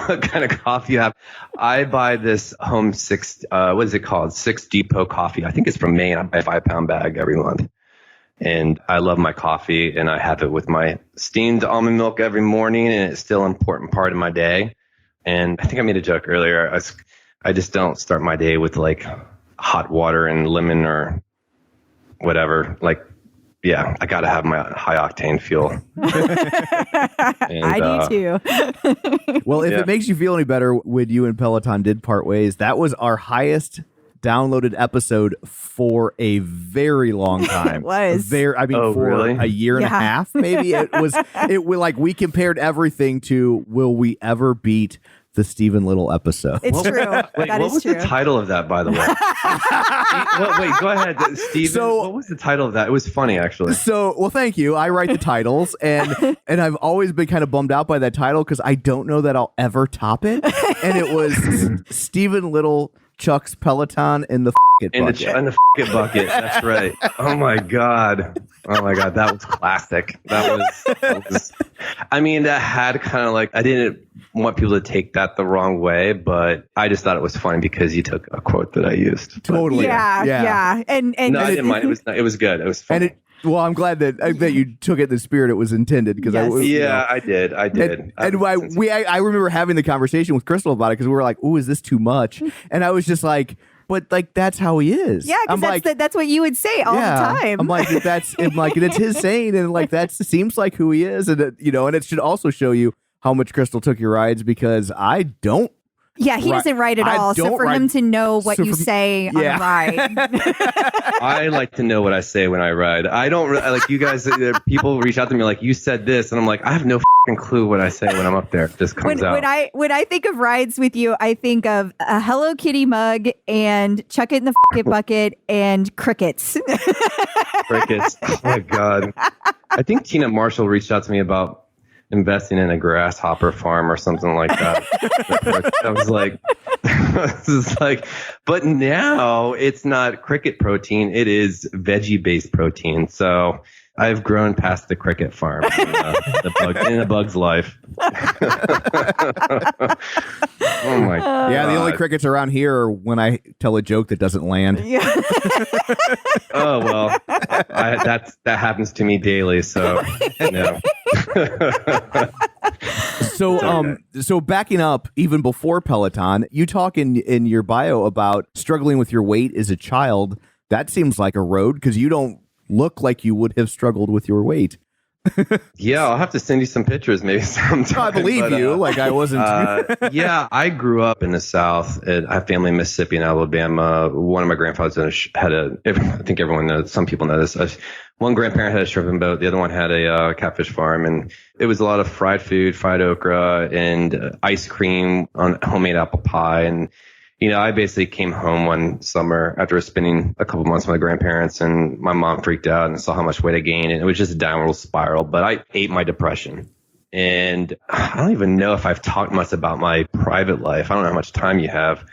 what kind of coffee you have. I buy this home what is it called? 6 Depot coffee. I think it's from Maine. I buy a 5-pound bag every month. And I love my coffee, and I have it with my steamed almond milk every morning, and it's still an important part of my day. And I think I made a joke earlier. I just don't start my day with like hot water and lemon or whatever. Like, yeah, I got to have my high octane fuel. I do too. Well, if it makes you feel any better, when you and Peloton did part ways, that was our highest downloaded episode for a very long time. It was. For really? A year and a half, maybe. It was like we compared everything to, will we ever beat the Stephen Little episode. It's true. Wait, That what is was true. the title of that, by the way? Wait, go ahead, Steven. What was the title of that? It was funny, actually. So, well, thank you. I write the titles, and I've always been kind of bummed out by that title because I don't know that I'll ever top it. And it was Stephen Little chucks Peloton in the bucket. In the bucket. That's right. Oh my god, that was classic. That was I mean, that had kind of like, I didn't want people to take that the wrong way, but I just thought it was funny because you took a quote that I used. Totally. Yeah. And No, I didn't mind. It was good. It was funny. Well, I'm glad that you took it in the spirit it was intended because Yes. I did. I remember having the conversation with Crystal about it because we were like, "Oh, is this too much?" And I was just like, "But like that's how he is." Yeah, because that's what you would say all the time. I'm like, that's it's his saying, and like that seems like who he is, and and it should also show you how much Crystal took your rides because I don't. Yeah, he doesn't ride at all. So for him to know what you say on a ride. I like to know what I say when I ride. I don't like you guys. People reach out to me like, you said this. And I'm like, I have no clue what I say when I'm up there. It just comes out. When I think of rides with you, I think of a Hello Kitty mug and chuck it in the bucket and crickets. Crickets. Oh my God. I think Tina Marshall reached out to me about investing in a grasshopper farm or something like that. I was like, this is like, but now it's not cricket protein. It is veggie based protein. So I've grown past the cricket farm in the bug's life. Oh my God. Yeah, the only crickets around here are when I tell a joke that doesn't land. Yeah. Oh, well, that happens to me daily. So, no. So backing up even before Peloton, you talk in your bio about struggling with your weight as a child. That seems like a road because you don't look like you would have struggled with your weight. Yeah, I'll have to send you some pictures maybe sometime. I believe you. Like I wasn't. Yeah, I grew up in the South. I have family in Mississippi and Alabama. One of my grandfathers had I think everyone knows, some people know this. One grandparent had a shrimping boat. The other one had a catfish farm. And it was a lot of fried food, fried okra, and ice cream on homemade apple pie. And I basically came home one summer after spending a couple months with my grandparents, and my mom freaked out and saw how much weight I gained, and it was just a downward spiral. But I ate my depression. And I don't even know if I've talked much about my private life. I don't know how much time you have,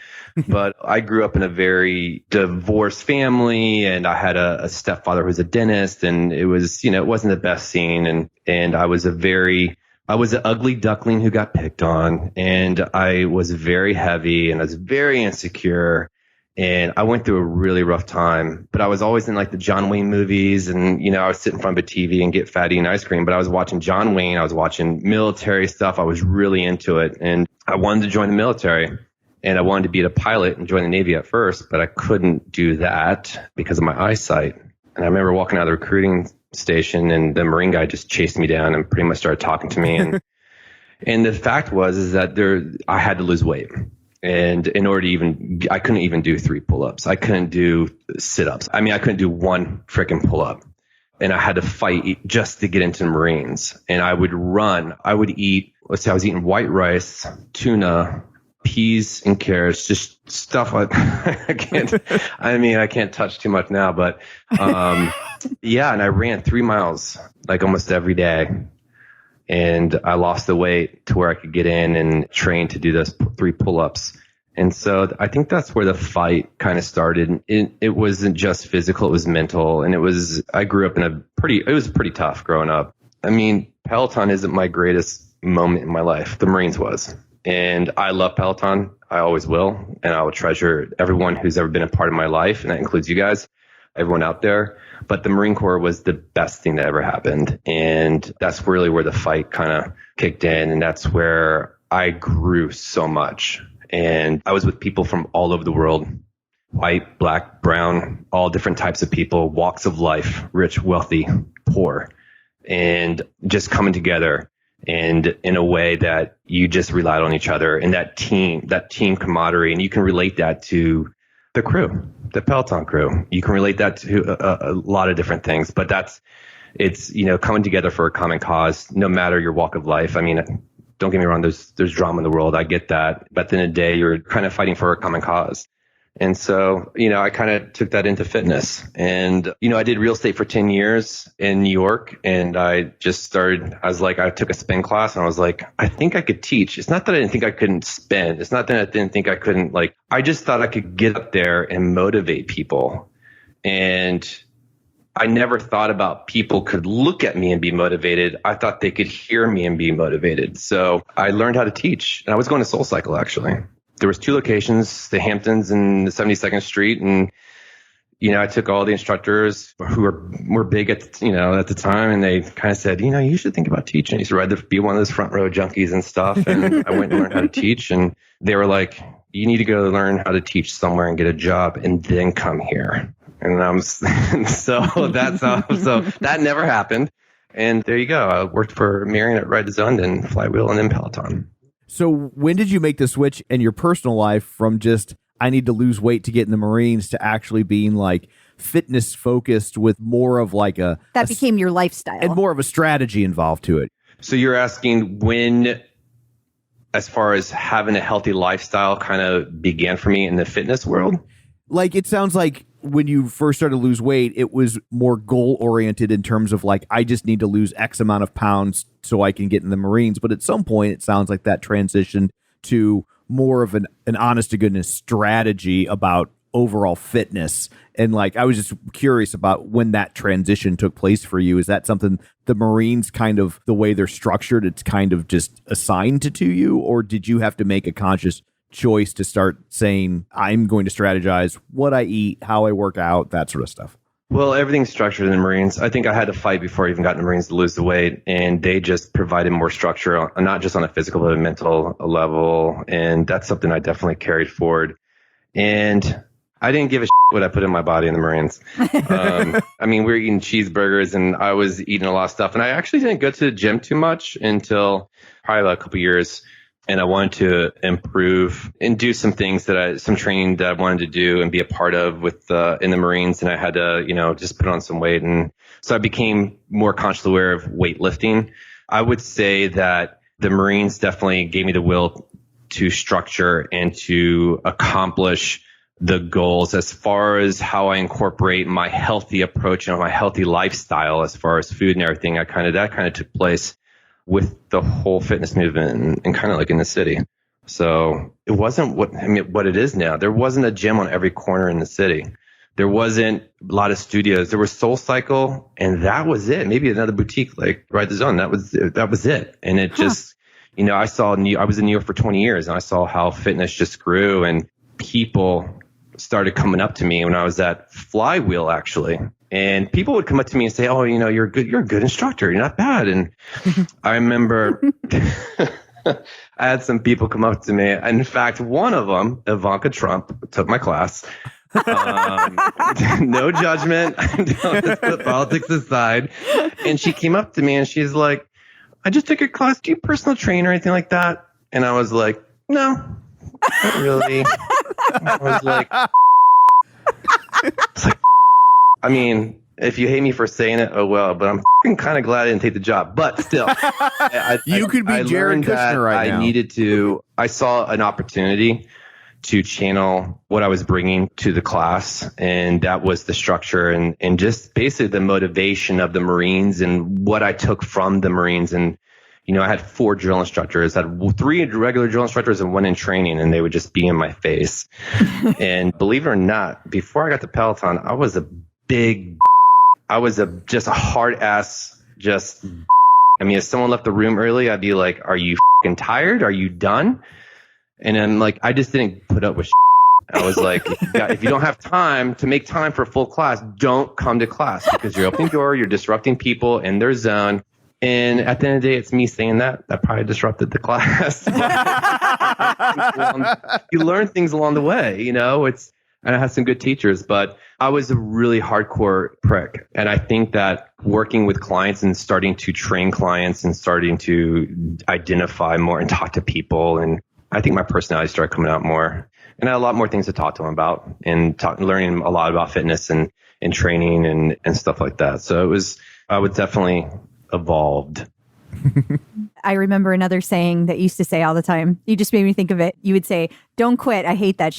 but I grew up in a very divorced family, and I had a stepfather who was a dentist, and it was, it wasn't the best scene. And I was an ugly duckling who got picked on, and I was very heavy, and I was very insecure, and I went through a really rough time. But I was always in like the John Wayne movies, and I would sit in front of a TV and get fatty and ice cream. But I was watching John Wayne, I was watching military stuff. I was really into it, and I wanted to join the military, and I wanted to be a pilot and join the Navy at first, but I couldn't do that because of my eyesight. And I remember walking out of the recruiting station, and the Marine guy just chased me down and pretty much started talking to me. And the fact is that I had to lose weight. And in order to I couldn't even do 3 pull-ups. I couldn't do sit-ups. I mean, I couldn't do 1 freaking pull-up. And I had to fight just to get into the Marines. And I would run. I would eat, I was eating white rice, tuna, peas and carrots, just stuff like I can't touch too much now, but yeah, and I ran 3 miles like almost every day, and I lost the weight to where I could get in and train to do those 3 pull-ups. And so I think that's where the fight kind of started. It wasn't just physical, it was mental, and I grew up it was pretty tough growing up. I mean, Peloton isn't my greatest moment in my life. The Marines was. And I love Peloton. I always will. And I will treasure everyone who's ever been a part of my life. And that includes you guys, everyone out there. But the Marine Corps was the best thing that ever happened. And that's really where the fight kind of kicked in. And that's where I grew so much. And I was with people from all over the world, white, black, brown, all different types of people, walks of life, rich, wealthy, poor, and just coming together. And in a way that you just relied on each other, and that team camaraderie. And you can relate that to the crew, the Peloton crew. You can relate that to a lot of different things, but it's coming together for a common cause, no matter your walk of life. I mean, Don't get me wrong. There's drama in the world. I get that. But at the end of the day, you're kind of fighting for a common cause. And so, I kind of took that into fitness. And, I did real estate for 10 years in New York. And I took a spin class and I was like, I think I could teach. It's not that I didn't think I couldn't spin. It's not that I didn't think I couldn't, I just thought I could get up there and motivate people. And I never thought about people could look at me and be motivated. I thought they could hear me and be motivated. So I learned how to teach. And I was going to SoulCycle, actually. There was 2 locations, the Hamptons and the 72nd Street. And, I took all the instructors who were big at the time, and they kind of said, you should think about teaching. You should rather be one of those front row junkies and stuff. And I went and learned how to teach. And they were like, you need to go learn how to teach somewhere and get a job and then come here. And so that never happened. And there you go. I worked for Marion at Ride the Zone and Flywheel and then Peloton. So when did you make the switch in your personal life from just, I need to lose weight to get in the Marines, to actually being fitness focused with more of that became your lifestyle and more of a strategy involved to it? So you're asking when, as far as having a healthy lifestyle kind of began for me in the fitness world? It sounds like when you first started to lose weight, it was more goal oriented in terms of I just need to lose X amount of pounds so I can get in the Marines. But at some point, it sounds like that transitioned to more of an honest to goodness strategy about overall fitness. And I was just curious about when that transition took place for you. Is that something the Marines kind of, the way they're structured, it's kind of just assigned to you? Or did you have to make a conscious choice to start saying, I'm going to strategize what I eat, how I work out, that sort of stuff? Well, everything's structured in the Marines. I think I had to fight before I even got in the Marines to lose the weight, and they just provided more structure, not just on a physical but a mental level. And that's something I definitely carried forward. And I didn't give a shit what I put in my body in the Marines. We were eating cheeseburgers and I was eating a lot of stuff. And I actually didn't go to the gym too much until probably about a couple years. And I wanted to improve and do some things some training that I wanted to do and be a part of in the Marines. And I had to, just put on some weight. And so I became more consciously aware of weightlifting. I would say that the Marines definitely gave me the will to structure and to accomplish the goals as far as how I incorporate my healthy approach and my healthy lifestyle as far as food and everything. That kind of took place with the whole fitness movement and kind of in the city. So it wasn't what it is now. There wasn't a gym on every corner in the city. There wasn't a lot of studios. There was SoulCycle, and that was it. Maybe another boutique like Ride the Zone. That was it. And it just, I was in New York for 20 years, and I saw how fitness just grew, and people started coming up to me when I was at Flywheel, actually. And people would come up to me and say, oh, you're good. You're a good instructor. You're not bad. And I remember I had some people come up to me. And in fact, one of them, Ivanka Trump, took my class. No judgment. Don't put politics aside. And she came up to me and she's like, I just took your class. Do you personal train or anything like that? And I was like, no, not really. I was like, if you hate me for saying it, oh well, but I'm kind of glad I didn't take the job. But still, you could be Jared Kushner right now. I saw an opportunity to channel what I was bringing to the class. And that was the structure and just basically the motivation of the Marines and what I took from the Marines. And, I had 4 drill instructors, I had 3 regular drill instructors and 1 in training, and they would just be in my face. And believe it or not, before I got to Peloton, I was just a hard ass, if someone left the room early, I'd be like, are you f***ing tired? Are you done? And then I just didn't put up with shit. I was like, if you don't have time to make time for a full class, don't come to class because you're opening the door, you're disrupting people in their zone. And at the end of the day, it's me saying that probably disrupted the class. You learn things along the way, and I had some good teachers, but I was a really hardcore prick. And I think that working with clients and starting to train clients and starting to identify more and talk to people, and I think my personality started coming out more. And I had a lot more things to talk to them about and learning a lot about fitness and training and stuff like that. So I was definitely evolved. I remember another saying that you used to say all the time. You just made me think of it. You would say, "Don't quit. I hate that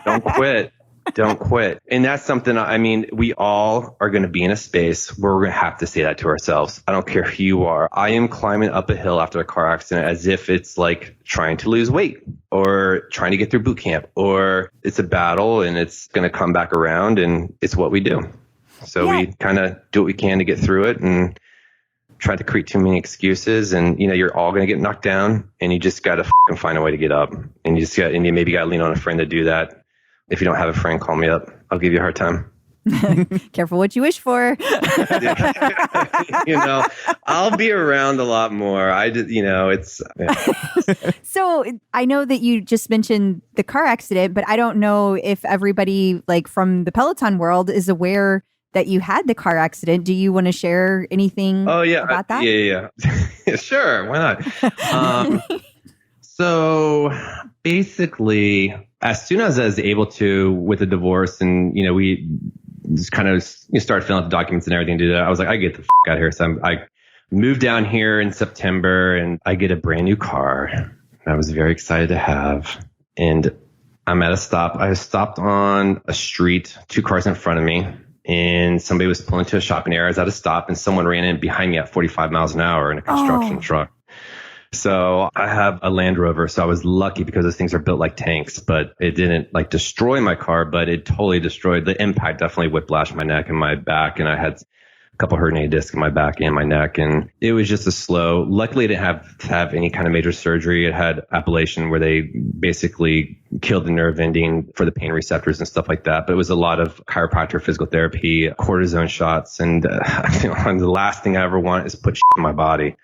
Don't quit. Don't quit. And that's something, I mean, we all are going to be in a space where we're going to have to say that to ourselves. I don't care who you are. I am climbing up a hill after a car accident as if it's like trying to lose weight or trying to get through boot camp, or it's a battle and it's going to come back around, and it's what we do. So we kind of do what we can to get through it and try to create too many excuses. And, you know, you're all going to get knocked down, and you just got to find a way to get up. And you maybe got to lean on a friend to do that. If you don't have a friend, call me up. I'll give you a hard time. Careful what you wish for. You know, I'll be around a lot more. It's. Yeah. So I know that you just mentioned the car accident, but I don't know if everybody like from the Peloton world is aware that you had the car accident. Do you want to share anything about that? Yeah. Sure. Why not? So basically, as soon as I was able to, with the divorce, and, you know, we just kind of started filling out the documents and everything to do that, I was like, I get the out of here. So I moved down here in September, and I get a brand new car I was very excited to have. And I'm at a stop. I stopped on a street, 2 cars in front of me, and somebody was pulling to a shopping area. I was at a stop, and someone ran in behind me at 45 miles an hour in a construction truck. So I have a Land Rover, so I was lucky because those things are built like tanks, but it didn't like destroy my car, but it totally destroyed. The impact definitely whiplashed my neck and my back, and I had a couple herniated discs in my back and my neck, and it was just a slow. Luckily, I didn't have to have any kind of major surgery. It had ablation where they basically killed the nerve ending for the pain receptors and stuff like that. But it was a lot of chiropractor, physical therapy, cortisone shots, and the last thing I ever want is put shit in my body,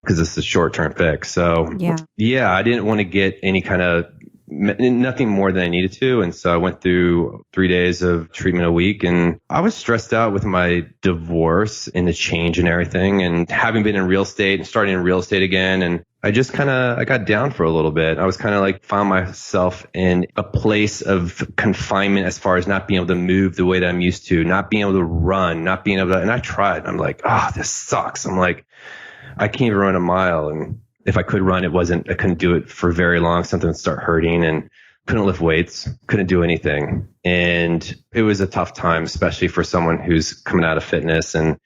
because it's a short-term fix. So yeah, I didn't want to get any kind of nothing more than I needed to. And so I went through 3 days of treatment a week, and I was stressed out with my divorce and the change and everything, and having been in real estate and starting in real estate again. And I just I got down for a little bit. I was kind of like found myself in a place of confinement as far as not being able to move the way that I'm used to, not being able to run, not being able to, and I tried. I'm like, oh, this sucks. I'm like, I can't even run a mile. And if I could run, I couldn't do it for very long. Something would start hurting, and couldn't lift weights, couldn't do anything. And it was a tough time, especially for someone who's coming out of fitness and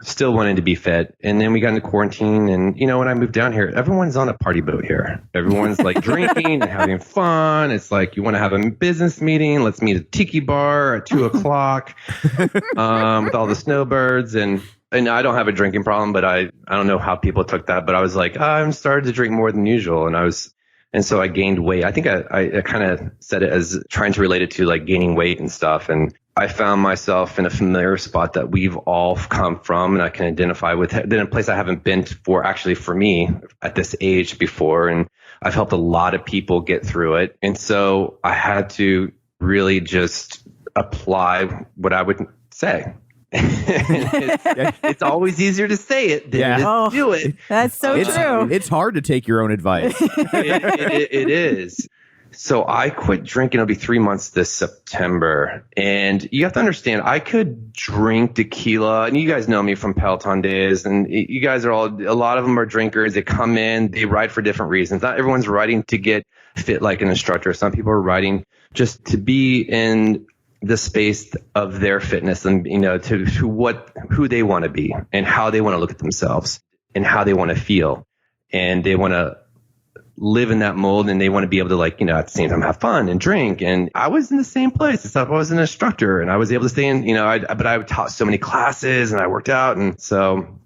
still wanting to be fit. And then we got into quarantine, and, you know, when I moved down here, everyone's on a party boat here. Everyone's like drinking and having fun. It's like, you want to have a business meeting? Let's meet at a tiki bar at 2:00 with all the snowbirds. And I don't have a drinking problem, but I don't know how people took that. But I was like, I'm starting to drink more than usual. And so I gained weight. I think I kind of said it as trying to relate it to like gaining weight and stuff. And I found myself in a familiar spot that we've all come from, and I can identify with it. Then a place I haven't been for me at this age before. And I've helped a lot of people get through it. And so I had to really just apply what I would say. It's always easier to say it than to do it. That's so true. It's hard to take your own advice. It is. So I quit drinking. It'll be 3 months this September. And you have to understand, I could drink tequila, and you guys know me from Peloton days, and you guys a lot of them are drinkers. They come in, they ride for different reasons. Not everyone's riding to get fit like an instructor. Some people are riding just to be in the space of their fitness, and, you know, to who they want to be and how they want to look at themselves and how they want to feel, and they want to live in that mold, and they want to be able to, like, you know, at the same time have fun and drink. And I was in the same place, except I was an instructor, and I was able to stay in, you know, but I taught so many classes and I worked out. And so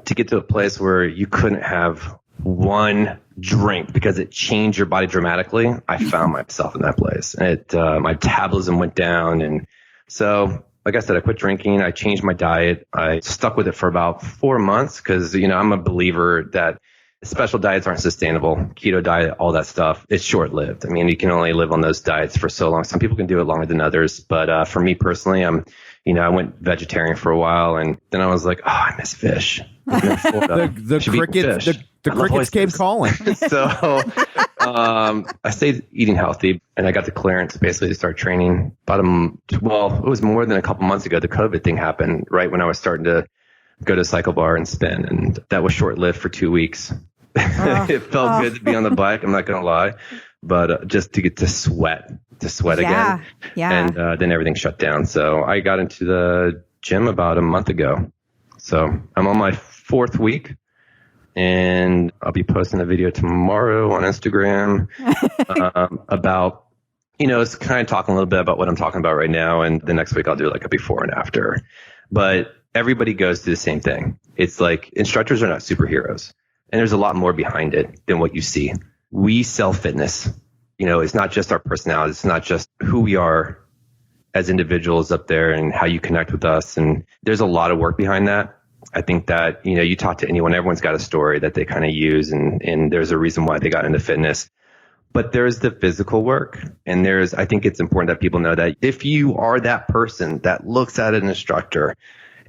to get to a place where you couldn't have one drink because it changed your body dramatically, I found myself in that place, and my metabolism went down. And so, like I said, I quit drinking. I changed my diet. I stuck with it for about 4 months because, you know, I'm a believer that special diets aren't sustainable. Keto diet, all that stuff, it's short-lived. I mean, you can only live on those diets for so long. Some people can do it longer than others, but for me personally, I went vegetarian for a while, and then I was like, oh, I miss fish. The crickets came calling. So I stayed eating healthy, and I got the clearance basically to start training. It was more than a couple months ago. The COVID thing happened right when I was starting to go to a cycle bar and spin. And that was short lived for 2 weeks. It felt good to be on the bike. I'm not going to lie, but just to get to sweat again. Yeah. And then everything shut down. So I got into the gym about a month ago. So I'm on my 4th week, and I'll be posting a video tomorrow on Instagram about, it's kind of talking a little bit about what I'm talking about right now. And the next week I'll do like a before and after. But everybody goes through the same thing. It's like instructors are not superheroes. And there's a lot more behind it than what you see. We sell fitness. It's not just our personality. It's not just who we are as individuals up there and how you connect with us. And there's a lot of work behind that. I think that, you talk to anyone, everyone's got a story that they kind of use, and there's a reason why they got into fitness. But there's the physical work. And I think it's important that people know that if you are that person that looks at an instructor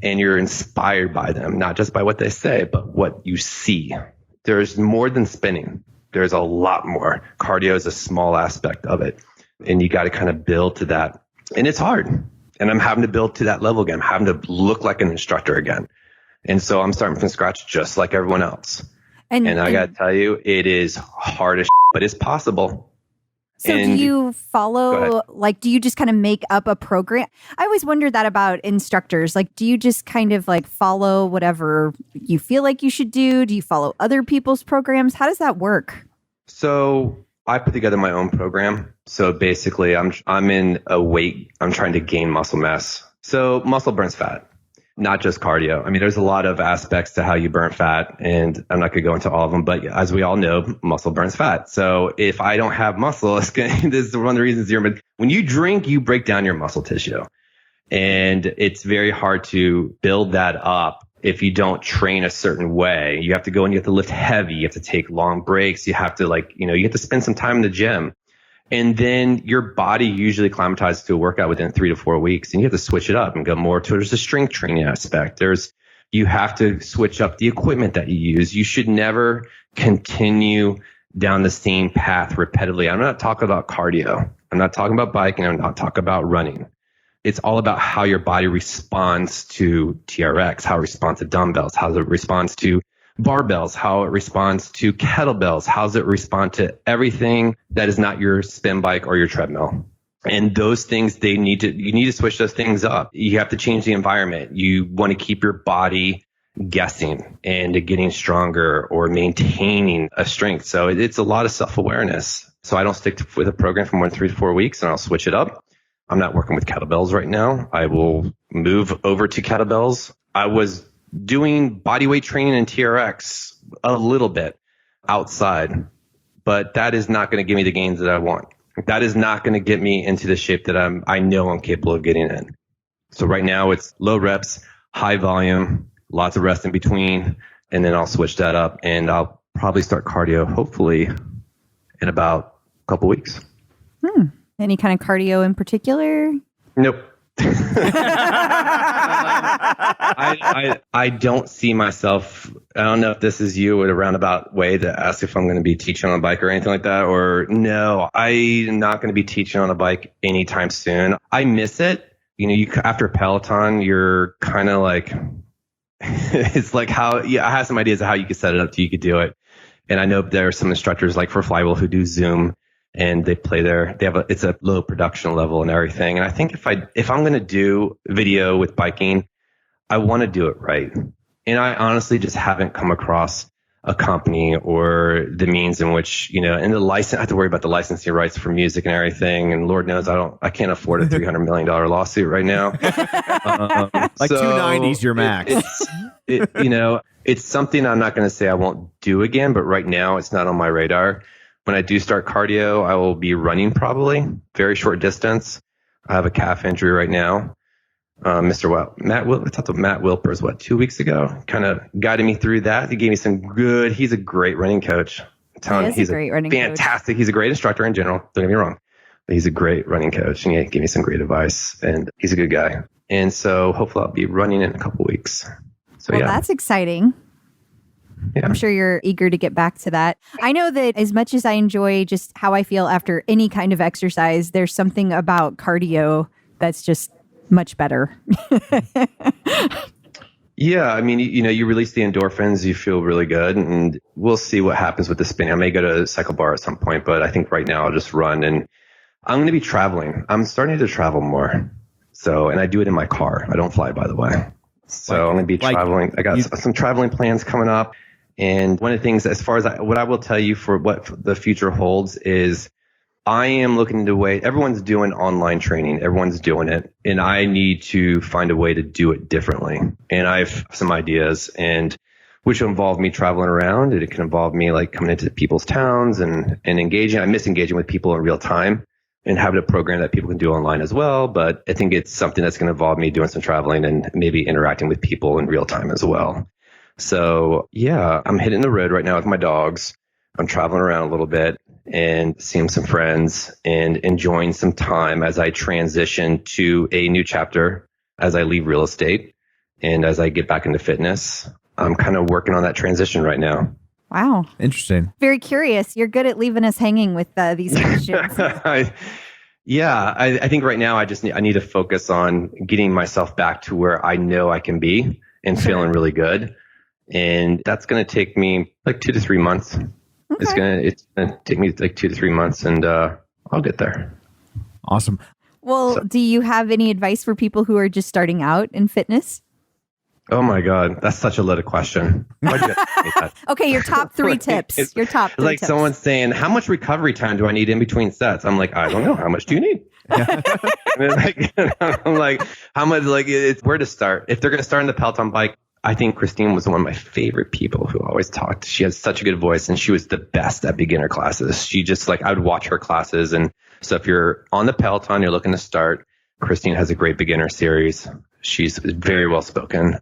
and you're inspired by them, not just by what they say, but what you see, there's more than spinning. There's a lot more. Cardio is a small aspect of it. And you got to kind of build to that. And it's hard. And I'm having to build to that level again. I'm having to look like an instructor again. And so I'm starting from scratch just like everyone else. And I got to tell you, it is hard as but it's possible. So do you follow, do you just kind of make up a program? I always wonder that about instructors. Do you just kind of follow whatever you feel like you should do? Do you follow other people's programs? How does that work? So I put together my own program. So basically I'm in a weight, I'm trying to gain muscle mass. So muscle burns fat, not just cardio. I mean, there's a lot of aspects to how you burn fat, and I'm not going to go into all of them, but as we all know, muscle burns fat. So if I don't have muscle, this is one of the reasons but when you drink, you break down your muscle tissue, and it's very hard to build that up if you don't train a certain way. You have to go and you have to lift heavy. You have to take long breaks. You have to you have to spend some time in the gym. And then your body usually acclimatizes to a workout within 3 to 4 weeks, and you have to switch it up and go more towards the strength training aspect. You have to switch up the equipment that you use. You should never continue down the same path repetitively. I'm not talking about cardio. I'm not talking about biking. I'm not talking about running. It's all about how your body responds to TRX, how it responds to dumbbells, how it responds to barbells, how it responds to kettlebells, how does it respond to everything that is not your spin bike or your treadmill. And those things, you need to switch those things up. You have to change the environment. You want to keep your body guessing and getting stronger or maintaining a strength. So it's a lot of self-awareness. So I don't stick with a program for more than 3 to 4 weeks, and I'll switch it up. I'm not working with kettlebells right now. I will move over to kettlebells. I was doing body weight training and TRX a little bit outside, but that is not going to give me the gains that I want. That is not going to get me into the shape that I know I'm capable of getting in. So right now it's low reps, high volume, lots of rest in between, and then I'll switch that up, and I'll probably start cardio hopefully in about a couple weeks. Any kind of cardio in particular? Nope. I don't see myself. I don't know if this is you in a roundabout way to ask if I'm going to be teaching on a bike or anything like that, or no, I'm not going to be teaching on a bike anytime soon. I miss it. After Peloton, you're kind of like, it's like I have some ideas of how you could set it up so you could do it. And I know there are some instructors like for Flywheel who do Zoom, and they play it's a low production level and everything. And I think if I'm going to do video with biking, I want to do it right. And I honestly just haven't come across a company or the means in which, and the license, I have to worry about the licensing rights for music and everything. And Lord knows I can't afford a $300 million lawsuit right now. Like so 290's your max. It's something I'm not going to say I won't do again, but right now it's not on my radar. When I do start cardio, I will be running probably very short distance. I have a calf injury right now. I talked to Matt Wilpers, 2 weeks ago, kind of guided me through that. He gave me he's a great running coach. I'm telling you, he's a great running fantastic. Coach. He's a great instructor in general. Don't get me wrong. But he's a great running coach, and he gave me some great advice, and he's a good guy. And so hopefully I'll be running in a couple weeks. So well, that's exciting. Yeah. I'm sure you're eager to get back to that. I know that as much as I enjoy just how I feel after any kind of exercise, there's something about cardio that's just much better. Yeah, I mean, you release the endorphins, you feel really good, and we'll see what happens with the spinning. I may go to a cycle bar at some point, but I think right now I'll just run, and I'm going to be traveling. I'm starting to travel more. So, and I do it in my car. I don't fly, by the way. So I'm going to be traveling. I got some traveling plans coming up. And one of the things, as far as what I will tell you for what the future holds is I am looking to everyone's doing online training. Everyone's doing it. And I need to find a way to do it differently. And I have some ideas, and which will involve me traveling around. And it can involve me like coming into people's towns and engaging. I miss engaging with people in real time and having a program that people can do online as well. But I think it's something that's going to involve me doing some traveling and maybe interacting with people in real time as well. So yeah, I'm hitting the road right now with my dogs. I'm traveling around a little bit and seeing some friends and enjoying some time as I transition to a new chapter, as I leave real estate and as I get back into fitness. I'm kind of working on that transition right now. Wow. Interesting. Very curious. You're good at leaving us hanging with these questions. I think right now I need to focus on getting myself back to where I know I can be and feeling really good. And that's going to take me like 2 to 3 months. Okay. It's gonna take me like 2 to 3 months, and I'll get there. Awesome. Well, do you have any advice for people who are just starting out in fitness? Oh my God, that's such a loaded question. Why'd you ask me that? Okay, your top 3 tips. Your top 3 like tips. Someone saying, how much recovery time do I need in between sets? I'm like, I don't know. How much do you need? I'm like, how much? Like, it's where to start. If they're going to start on the Peloton bike, I think Christine was one of my favorite people who always talked. She has such a good voice, and she was the best at beginner classes. She just I would watch her classes. And so if you're on the Peloton, you're looking to start, Christine has a great beginner series. She's very well spoken.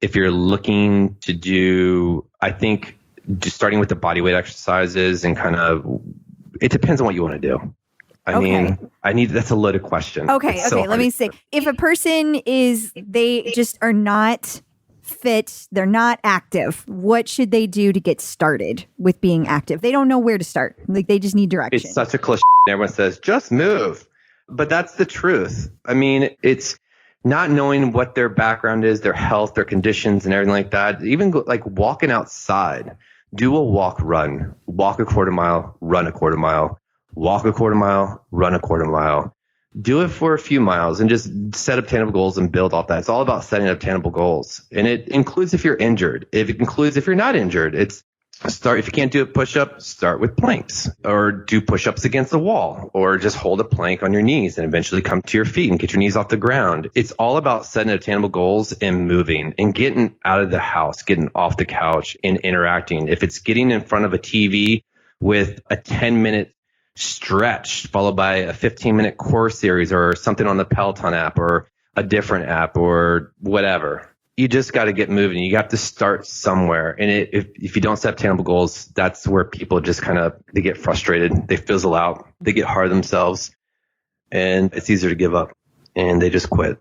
If you're looking to do, I think just starting with the bodyweight exercises and it depends on what you want to do. That's a loaded question. Okay. Let me say, if a person they just are not fit, they're not active, what should they do to get started with being active? They don't know where to start. Like, they just need direction. It's such a cliche. Everyone says, just move. But that's the truth. I mean, it's not knowing what their background is, their health, their conditions, and everything like that. Even like walking outside, do a walk, run, walk a quarter mile, run a quarter mile, walk a quarter mile, run a quarter mile. Do it for a few miles and just set obtainable goals and build off that. It's all about setting obtainable goals. And it includes if you're injured. It includes if you're not injured. If you can't do a push-up, start with planks, or do push-ups against the wall, or just hold a plank on your knees and eventually come to your feet and get your knees off the ground. It's all about setting obtainable goals and moving and getting out of the house, getting off the couch and interacting. If it's getting in front of a TV with a 10-minute stretch followed by a 15-minute core series or something on the Peloton app or a different app or whatever, you just got to get moving. You have to start somewhere. And if you don't set obtainable goals, that's where people just they get frustrated. They fizzle out. They get hard themselves, and it's easier to give up and they just quit.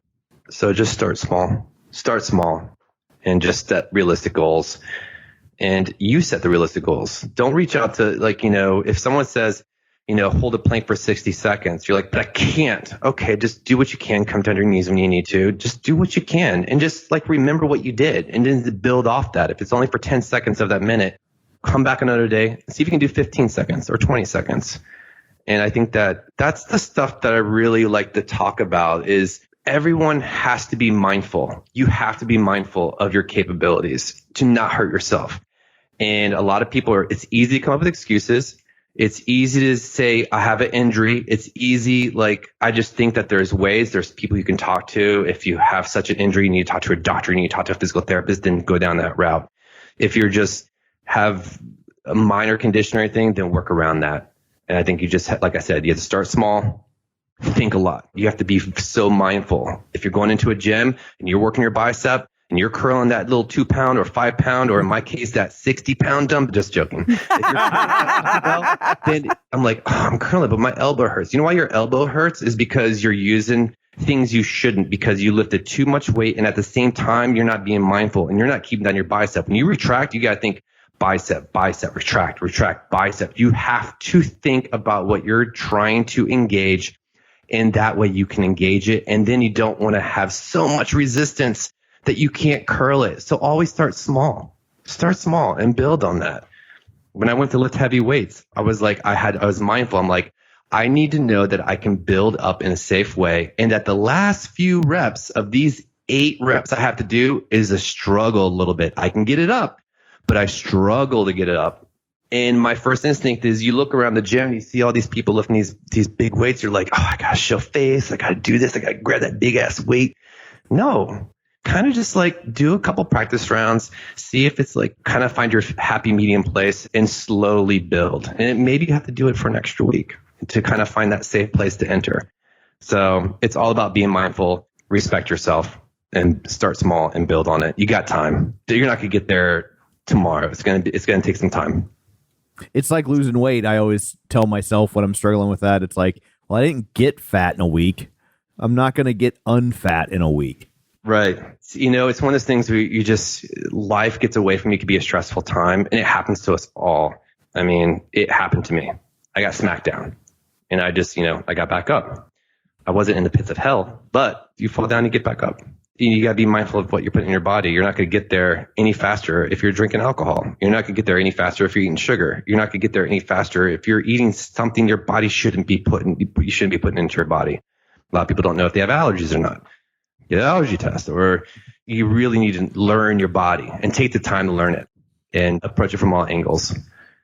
So just start small and just set realistic goals. And you set the realistic goals. Don't reach out to if someone says, hold a plank for 60 seconds. You're like, but I can't. Okay, just do what you can. Come down to your knees when you need to. Just do what you can. And just remember what you did and then build off that. If it's only for 10 seconds of that minute, come back another day and see if you can do 15 seconds or 20 seconds. And I think that's the stuff that I really like to talk about is everyone has to be mindful. You have to be mindful of your capabilities to not hurt yourself. And a lot of people it's easy to come up with excuses. It's easy to say, I have an injury. It's easy. I just think that there's people you can talk to. If you have such an injury, you need to talk to a doctor, you need to talk to a physical therapist, then go down that route. If you're just have a minor condition or anything, then work around that. And I think you just, like I said, you have to start small, think a lot. You have to be so mindful. If you're going into a gym and you're working your bicep, and you're curling that little 2 pound or 5 pound, or in my case, that 60 pound dump, just joking. If you're then I'm like, I'm curling, but my elbow hurts. You know why your elbow hurts is because you're using things you shouldn't, because you lifted too much weight. And at the same time, you're not being mindful and you're not keeping down your bicep. When you retract, you got to think bicep, retract, bicep. You have to think about what you're trying to engage, and that way you can engage it. And then you don't want to have so much resistance that you can't curl it. So always start small. Start small and build on that. When I went to lift heavy weights, I was mindful. I'm like, I need to know that I can build up in a safe way, and that the last few reps of these 8 reps I have to do is a struggle a little bit. I can get it up, but I struggle to get it up. And my first instinct is you look around the gym, you see all these people lifting these big weights. You're like, oh, I got to show face. I got to do this. I got to grab that big ass weight. No, kind of just like do a couple practice rounds, see if it's like kind of find your happy medium place and slowly build. And maybe you have to do it for an extra week to kind of find that safe place to enter. So it's all about being mindful, respect yourself, and start small and build on it. You got time. You're not going to get there tomorrow. It's going to take some time. It's like losing weight. I always tell myself when I'm struggling with that, it's like, well, I didn't get fat in a week. I'm not going to get unfat in a week. Right. You know, it's one of those things where life gets away from you. It could be a stressful time, and it happens to us all. I mean, it happened to me. I got smacked down, and I got back up. I wasn't in the pits of hell, but you fall down, you get back up. You got to be mindful of what you're putting in your body. You're not going to get there any faster if you're drinking alcohol. You're not going to get there any faster if you're eating sugar. You're not going to get there any faster if you're eating something your body shouldn't be putting into your body. A lot of people don't know if they have allergies or not. Get an allergy test, or you really need to learn your body and take the time to learn it and approach it from all angles.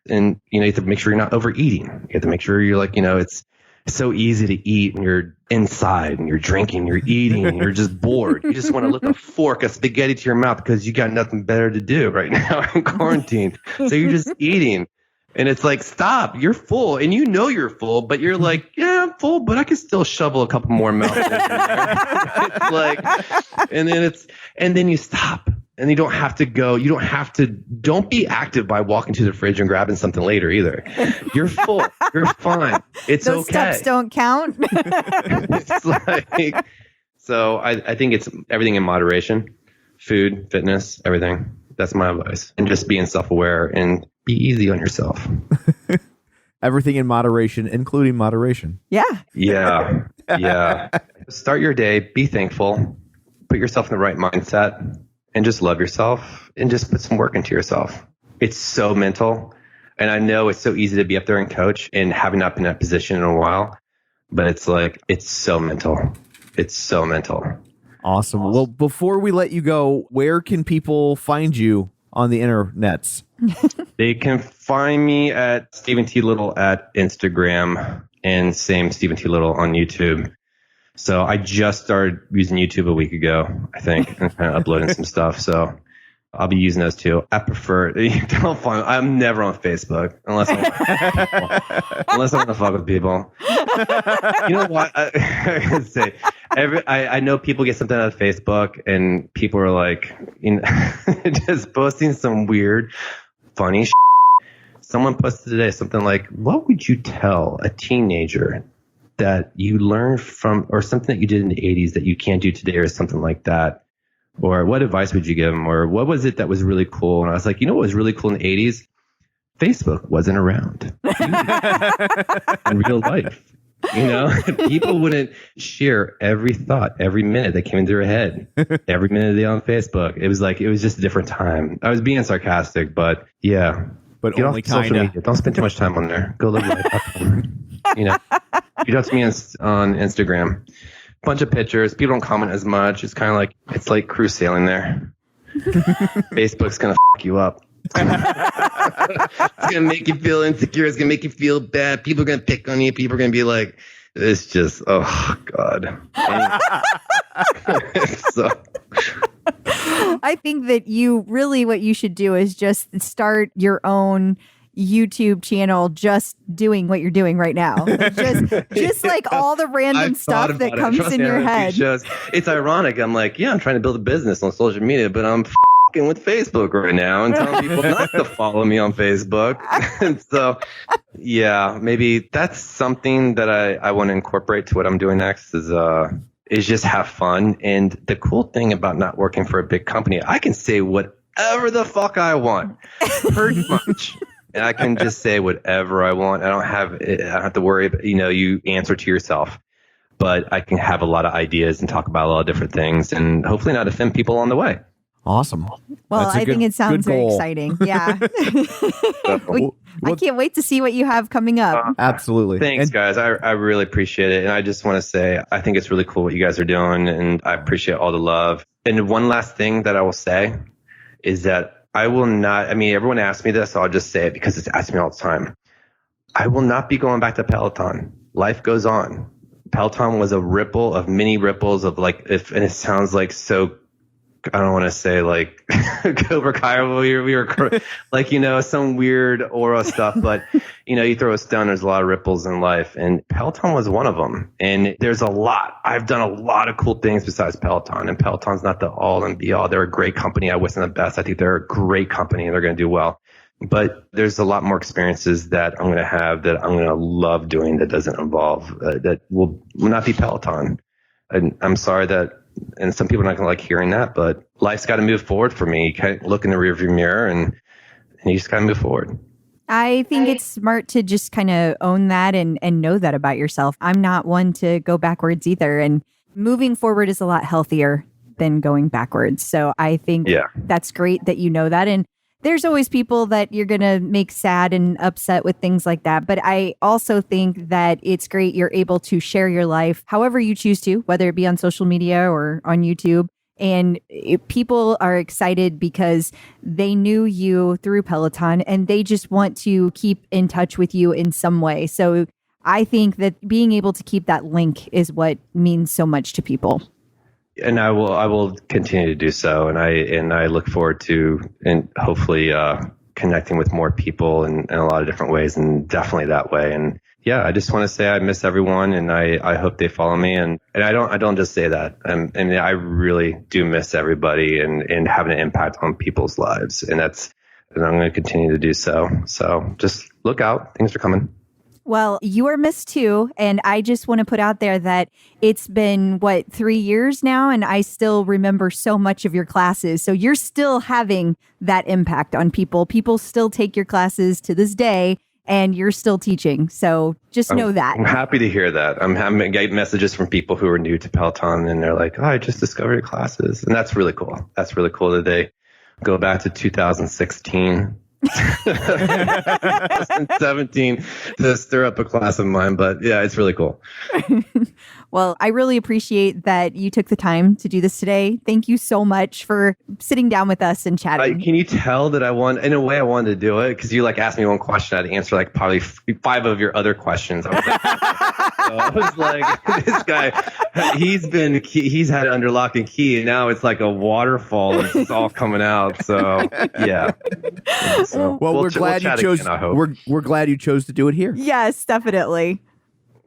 And, you have to make sure you're not overeating. You have to make sure you're it's so easy to eat when you're inside and you're drinking, you're eating, and you're just bored. You just want to lift a fork of spaghetti to your mouth because you got nothing better to do right now in quarantine. So you're just eating. And it's like, stop, you're full. And you're full, but you're like, yeah, I'm full, but I can still shovel a couple more mouthfuls in there. And then you stop. And you don't have to go. Don't be active by walking to the fridge and grabbing something later either. You're full. You're fine. It's Those okay. steps don't count. It's so I think it's everything in moderation. Food, fitness, everything. That's my advice. And just being self-aware and be easy on yourself. Everything in moderation, including moderation. Yeah. Yeah. Start your day. Be thankful. Put yourself in the right mindset. And just love yourself and just put some work into yourself. It's so mental. And I know it's so easy to be up there and coach and having not been in that position in a while, but it's so mental. It's so mental. Awesome. Well, before we let you go, where can people find you on the internets? They can find me at Stephen T. Little at Instagram and same Stephen T. Little on YouTube. So I just started using YouTube a week ago, I think, and kind of uploading some stuff. So I'll be using those too. I prefer, I'm never on Facebook unless I want to fuck with people. You know what? I know people get something out of Facebook and people are like, just posting some weird, funny shit. Someone posted today something like, what would you tell a teenager that you learned from, or something that you did in the 80s that you can't do today, or something like that? Or what advice would you give them? Or what was it that was really cool? And I was like, what was really cool in the 80s? Facebook wasn't around in real life. People wouldn't share every thought, every minute that came into their head, every minute of the day on Facebook. It was just a different time. I was being sarcastic, but yeah. But get only off social media. Don't spend too much time on there. Go live life. Reach out to me on Instagram. Bunch of pictures. People don't comment as much. It's kind of like, it's like cruise sailing there. Facebook's going to fuck you up. It's going to make you feel insecure. It's going to make you feel bad. People are going to pick on you. People are going to be like, it's just, oh, God. So. I think that what you should do is just start your own YouTube channel, just doing what you're doing right now. Just like all the random stuff that comes in your head. It's ironic. I'm like, I'm trying to build a business on social media, but I'm fucking with Facebook right now and telling people not to follow me on Facebook. And so, maybe that's something that I want to incorporate to what I'm doing next is just have fun. And the cool thing about not working for a big company, I can say whatever the fuck I want, pretty much. And I can just say whatever I want. I don't have to worry about, you answer to yourself. but I can have a lot of ideas and talk about a lot of different things and hopefully not offend people on the way. Awesome. Well, I think it sounds very exciting. Yeah. I can't wait to see what you have coming up. Absolutely. Thanks, guys. I really appreciate it. And I just want to say, I think it's really cool what you guys are doing, and I appreciate all the love. And one last thing that I will say is that I will not, I mean, everyone asks me this, so I'll just say it because it's asked me all the time. I will not be going back to Peloton. Life goes on. Peloton was a ripple of many ripples of like, and it sounds like so, I don't want to say like Cobra Kai, we were like, some weird aura stuff, but you throw a stone, there's a lot of ripples in life, and Peloton was one of them. And there's a lot. I've done a lot of cool things besides Peloton, and Peloton's not the all and be all. They're a great company. I wish them the best. I think they're a great company and they're going to do well. But there's a lot more experiences that I'm going to have that I'm going to love doing that doesn't involve, that will not be Peloton. And I'm sorry and some people are not going to like hearing that, but life's got to move forward for me. You can't look in the rearview mirror and you just got to move forward. I think it's smart to just kind of own that and know that about yourself. I'm not one to go backwards either. And moving forward is a lot healthier than going backwards. So I think that's great that you know that. And there's always people that you're going to make sad and upset with things like that. But I also think that it's great you're able to share your life however you choose to, whether it be on social media or on YouTube. And people are excited because they knew you through Peloton and they just want to keep in touch with you in some way. So I think that being able to keep that link is what means so much to people. And I will continue to do so. And I look forward to, and hopefully, connecting with more people in a lot of different ways, and definitely that way. And yeah, I just want to say I miss everyone, and I hope they follow me. And I don't just say that. And I really do miss everybody and having an impact on people's lives. And I'm going to continue to do so. So just look out. Things are coming. Well, you are missed too. And I just want to put out there that it's been, 3 years now? And I still remember so much of your classes. So you're still having that impact on people. People still take your classes to this day and you're still teaching. So just know that. I'm happy to hear that. I'm getting messages from people who are new to Peloton and they're like, oh, I just discovered your classes. And that's really cool. That's really cool that they go back to 2016. 2017 to stir up a class of mine, but yeah, it's really cool. Well, I really appreciate that you took the time to do this today. Thank you so much for sitting down with us and chatting. Can you tell that I wanted to do it? Because you asked me one question, I'd answer probably 5 of your other questions. I was like, this guy, he's had it under lock and key, and now it's like a waterfall. And it's all coming out. So yeah. So we're glad you chose. Again, we're glad you chose to do it here. Yes, definitely.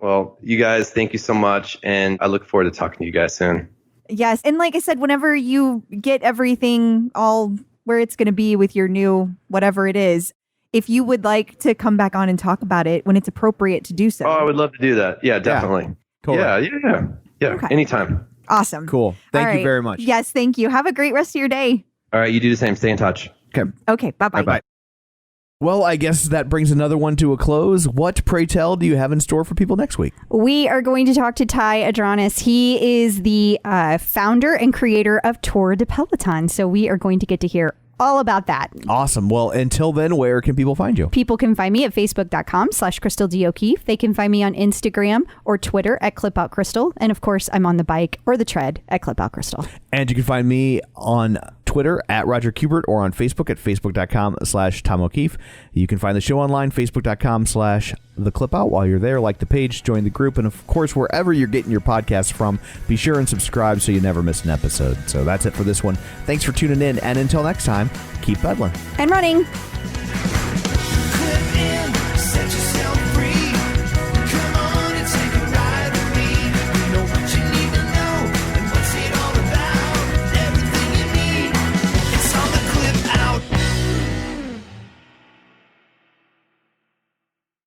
Well, you guys, thank you so much, and I look forward to talking to you guys soon. Yes, and like I said, whenever you get everything all where it's going to be with your new whatever it is, if you would like to come back on and talk about it when it's appropriate to do so. Oh, I would love to do that. Yeah, definitely. Yeah, cool. Yeah. Okay. Anytime. Awesome. Cool. Thank you very much. Yes, thank you. Have a great rest of your day. All right, you do the same. Stay in touch. Okay. Bye-bye. Bye-bye. Well, I guess that brings another one to a close. What, pray tell, do you have in store for people next week? We are going to talk to Ty Adronis. He is the founder and creator of Tour de Peloton. So we are going to get to hear all about that. Awesome. Well, until then, where can people find you? People can find me at facebook.com/Crystal D. O'Keefe. They can find me on Instagram or Twitter at ClipOutCrystal. And of course, I'm on the bike or the tread at ClipOutCrystal. And you can find me on Twitter at Roger Kubert or on Facebook at facebook.com/Tom O'Keefe. You can find the show online, facebook.com/The Clip Out. While you're there, like the page, join the group, and of course, wherever you're getting your podcasts from, be sure and subscribe so you never miss an episode. So that's it for this one. Thanks for tuning in, and until next time, keep pedaling and running.